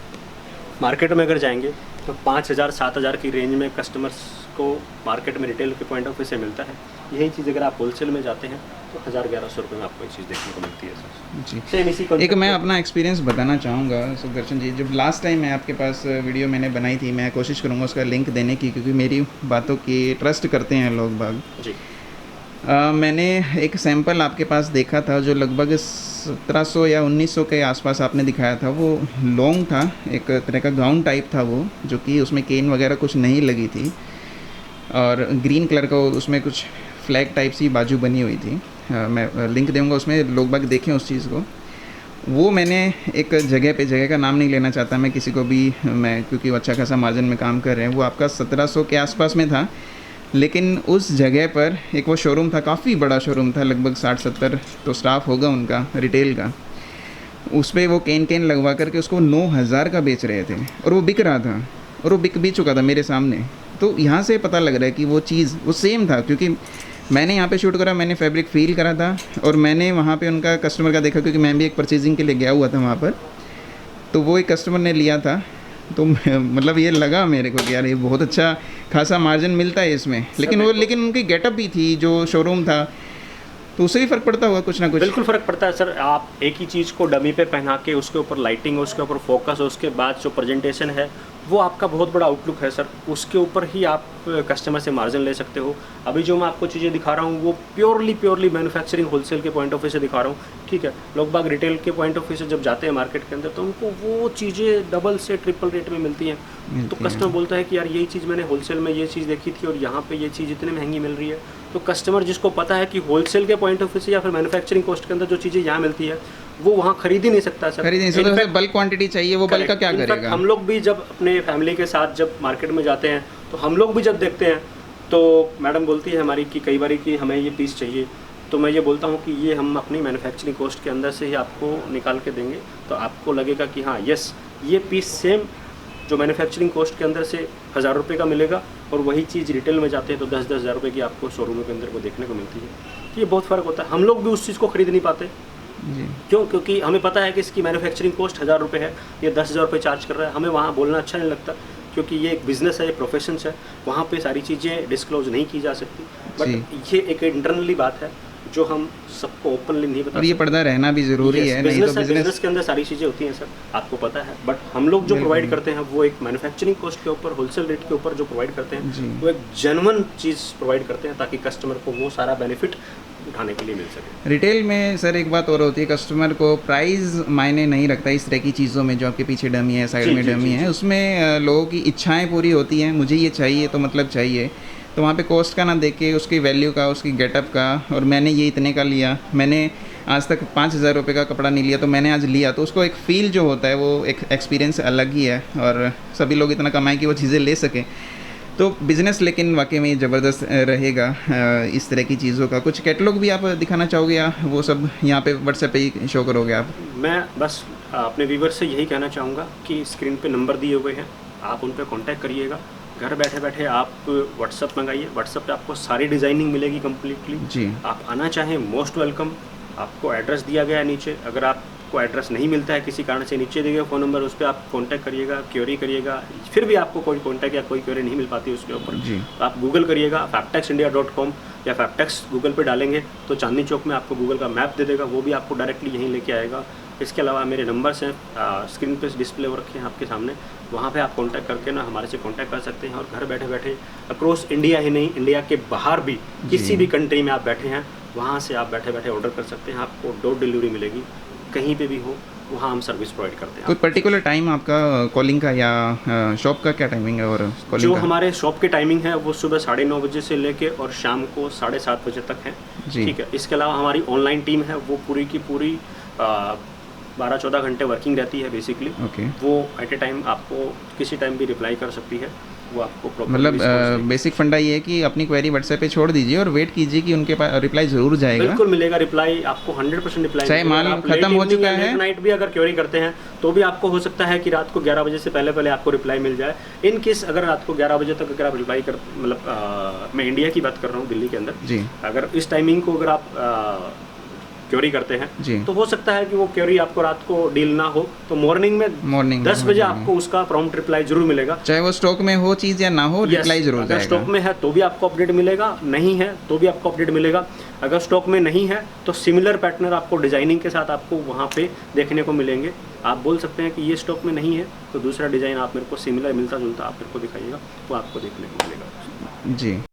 मार्केट में अगर जाएंगे तो 5,000-7,000 की रेंज में कस्टमर्स को मार्केट में रिटेल के पॉइंट ऑफ व्यू से मिलता है। यही चीज़ अगर आप होलसेल में जाते हैं तो 1,000-1,100 रुपये में आपको ये चीज़ देखने को मिलती है सर। जी, सेम इसी एक मैं अपना एक्सपीरियंस बताना चाहूँगा सुदर्शन जी। जब लास्ट टाइम मैं आपके पास वीडियो मैंने बनाई थी, मैं कोशिश करूँगा उसका लिंक देने की, क्योंकि मेरी बातों की ट्रस्ट करते हैं लोग बाग जी। मैंने एक सैंपल आपके पास देखा था जो लगभग 1700 या 1900 के आसपास आपने दिखाया था। वो लॉन्ग था, एक तरह का गाउन टाइप था वो, जो कि उसमें केन वगैरह कुछ नहीं लगी थी और ग्रीन कलर का उसमें कुछ फ्लैग टाइप सी बाजू बनी हुई थी। मैं लिंक दूंगा उसमें, लोग बाग देखें उस चीज़ को। वो मैंने एक जगह का नाम नहीं लेना चाहता मैं किसी को भी, मैं क्योंकि वो अच्छा खासा मार्जिन में काम कर रहे हैं, वो आपका 1700 के आसपास में था। लेकिन उस जगह पर एक वो शोरूम था, काफ़ी बड़ा शोरूम था, लगभग 60-70 तो स्टाफ होगा उनका रिटेल का। उस पर वो केन लगवा करके उसको 9,000 का बेच रहे थे और वो बिक रहा था, और वो बिक भी चुका था मेरे सामने। तो यहाँ से पता लग रहा है कि वो चीज़ वो सेम था, क्योंकि मैंने यहाँ पे शूट करा, मैंने फैब्रिक फील करा था और मैंने वहाँ पे उनका कस्टमर का देखा, क्योंकि मैं भी एक परचेजिंग के लिए गया हुआ था वहाँ पर। तो वो एक कस्टमर ने लिया था, तो मतलब ये लगा मेरे को कि यार ये बहुत अच्छा खासा मार्जिन मिलता है इसमें। लेकिन उनकी गेटअप भी थी जो शोरूम था, तो उससे भी फ़र्क पड़ता होगा कुछ ना कुछ। बिल्कुल फ़र्क पड़ता है सर। आप एक ही चीज़ को डमी पे पहना के उसके ऊपर लाइटिंग, उसके ऊपर फोकस, उसके बाद जो प्रेजेंटेशन है वो आपका बहुत बड़ा आउटलुक है सर। उसके ऊपर ही आप कस्टमर से मार्जिन ले सकते हो। अभी जो मैं आपको चीज़ें दिखा रहा हूँ वो प्योरली मैन्युफैक्चरिंग होलसेल के पॉइंट ऑफ व्यू से दिखा रहा हूँ, ठीक है। लोग बाग रिटेल के पॉइंट ऑफ व्यू से जब जाते हैं मार्केट के अंदर तो उनको वो चीज़ें डबल से ट्रिपल रेट में मिलती हैं। तो कस्टमर बोलता है कि यार यही चीज़ मैंने होलसेल में ये चीज़ देखी थी और यहाँ पे ये चीज़ इतनी महंगी मिल रही है। तो कस्टमर जिसको पता है कि होलसेल के पॉइंट ऑफ व्यू से या फिर मैन्युफैक्चरिंग कॉस्ट के अंदर जो चीज़ें यहाँ मिलती है वो वहाँ खरीद ही नहीं सकता सर। खरीद नहीं सकता, तो बल्क क्वांटिटी चाहिए, वो बल्क का क्या करेगा? हम लोग भी जब अपने फैमिली के साथ जब मार्केट में जाते हैं तो हम लोग भी जब देखते हैं तो मैडम बोलती है हमारी कि कई बार कि हमें ये पीस चाहिए, तो मैं ये बोलता हूँ कि ये हम अपनी मैन्युफैक्चरिंग कॉस्ट के अंदर से ही आपको निकाल के देंगे, तो आपको लगेगा कि हाँ यस ये पीस सेम जो मैन्युफैक्चरिंग कॉस्ट के अंदर से 1000 रुपये का मिलेगा, और वही चीज़ रिटेल में जाते हैं तो 10-10 हज़ार रुपये की आपको शोरूम के अंदर को देखने को मिलती है। ये बहुत फ़र्क होता है। हम लोग भी उस चीज़ को खरीद नहीं पाते जी। क्यों? क्योंकि हमें पता है कि इसकी मैन्युफैक्चरिंग कॉस्ट 1000 रुपये है, ये 10,000 रुपये चार्ज कर रहा है। हमें वहाँ बोलना अच्छा नहीं लगता क्योंकि ये एक बिज़नेस है, ये प्रोफेशन है, वहाँ पे सारी चीज़ें डिस्क्लोज नहीं की जा सकती। बट ये एक इंटरनली बात है जो हम सबको ओपनली नहीं बता, और ये पर्दा रहना भी ज़रूरी है, नहीं तो बिजनेस के अंदर सारी चीज़ें होती हैं सर, आपको पता है। बट हम लोग जो प्रोवाइड करते हैं वो एक मैन्युफैक्चरिंग कॉस्ट के ऊपर, होलसेल रेट के ऊपर जो प्रोवाइड करते हैं वो एक जेन्युइन चीज़ प्रोवाइड करते हैं ताकि कस्टमर को वो सारा बेनिफिट उठाने के लिए मिल सके। रिटेल में सर एक बात और होती है, कस्टमर को प्राइस मायने नहीं रखता इस तरह की चीज़ों में, जो आपके पीछे डमी है, साइड में डमी है, उसमें लोगों की इच्छाएं पूरी होती हैं, मुझे ये चाहिए तो मतलब चाहिए, तो वहाँ पे कॉस्ट का ना देख के उसकी वैल्यू का, उसकी गेटअप का, और मैंने ये इतने का लिया, मैंने आज तक 5,000 रुपये का कपड़ा नहीं लिया तो मैंने आज लिया, तो उसको एक फ़ील जो होता है वो एक एक्सपीरियंस अलग ही है, और सभी लोग इतना कमाएं कि वो चीज़ें ले सकें। तो बिज़नेस लेकिन वाकई में ज़बरदस्त रहेगा इस तरह की चीज़ों का। कुछ कैटलॉग भी आप दिखाना चाहोगे या वो सब यहाँ पे व्हाट्सएप पे ही शो करोगे आप? मैं बस अपने व्यूवर से यही कहना चाहूँगा कि स्क्रीन पे नंबर दिए हुए हैं, आप उन पर कॉन्टैक्ट करिएगा। घर बैठे बैठे आप व्हाट्सएप मंगाइए, व्हाट्सएप पे आपको सारी डिज़ाइनिंग मिलेगी कम्प्लीटली जी। आप आना चाहें मोस्ट वेलकम। आपको एड्रेस दिया गया है नीचे, अगर आपको एड्रेस नहीं मिलता है किसी कारण से, नीचे दिए गए फ़ोन नंबर, उस पर आप कांटेक्ट करिएगा, क्वेरी करिएगा। फिर भी आपको कोई कांटेक्ट या कोई क्वेरी नहीं मिल पाती उसके ऊपर, तो आप गूगल करिएगा faptexindia.com या फैप्टेक्स गूगल पे डालेंगे तो चांदनी चौक में आपको गूगल का मैप दे देगा, वो भी आपको डायरेक्टली यहीं लेके आएगा। इसके अलावा मेरे नंबर्स हैं स्क्रीन पे डिस्प्ले हो रखे हैं आपके सामने, वहाँ पे आप कांटेक्ट करके ना हमारे से कांटेक्ट कर सकते हैं। और घर बैठे बैठे अक्रॉस इंडिया ही नहीं, इंडिया के बाहर भी किसी भी कंट्री में आप बैठे हैं, वहाँ से आप बैठे बैठे ऑर्डर कर सकते हैं। आपको डोर डिलीवरी मिलेगी, कहीं पे भी हो वहाँ हम सर्विस प्रोवाइड करते हैं। कोई पर्टिकुलर टाइम आपका कॉलिंग का या शॉप का क्या टाइमिंग है? और जो हमारे शॉप की टाइमिंग है वो सुबह 9:30 बजे से लेके और शाम को 7:30 बजे तक है, ठीक है। इसके अलावा हमारी ऑनलाइन टीम है, वो पूरी की पूरी 12-14 घंटे वर्किंग रहती है बेसिकली। वो एट ए टाइम आपको किसी टाइम भी रिप्लाई कर सकती है, वो आपको मतलब बेसिक फंडा ये है कि अपनी क्वेरी व्हाट्सएप पे छोड़ दीजिए और वेट कीजिए कि उनके पास रिप्लाई ज़रूर जाएगा। बिल्कुल मिलेगा रिप्लाई, आपको 100% रिप्लाई, चाहे माल खत्म हो चुका है, नाइट भी अगर क्वेरी करते हैं तो भी आपको हो सकता है कि रात को 11 बजे से पहले पहले आपको रिप्लाई मिल जाए। इन केस अगर रात को 11 बजे तक अगर आप रिप्लाई कर, मतलब मैं इंडिया की बात कर रहा हूँ, दिल्ली के अंदर जी, अगर इस टाइमिंग को अगर आप क्वेरी करते हैं तो हो सकता है कि वो क्वेरी आपको रात को डील ना हो तो मॉर्निंग 10 बजे आपको उसका प्रॉम्प्ट रिप्लाई जरूर मिलेगा। चाहे वो स्टॉक में हो चीज़ या ना हो, रिप्लाई जरूर जाएगा। अगर स्टॉक में है तो भी आपको अपडेट मिलेगा, नहीं है तो भी आपको अपडेट मिलेगा। अगर स्टॉक में नहीं है तो सिमिलर पैटर्न आपको डिजाइनिंग के साथ आपको वहाँ पे देखने को मिलेंगे। आप बोल सकते हैं कि ये स्टॉक में नहीं है तो दूसरा डिज़ाइन आप मेरे को सिमिलर मिलता जुलता आप मेरे को दिखाइएगा, वो आपको देखने को मिलेगा। जी।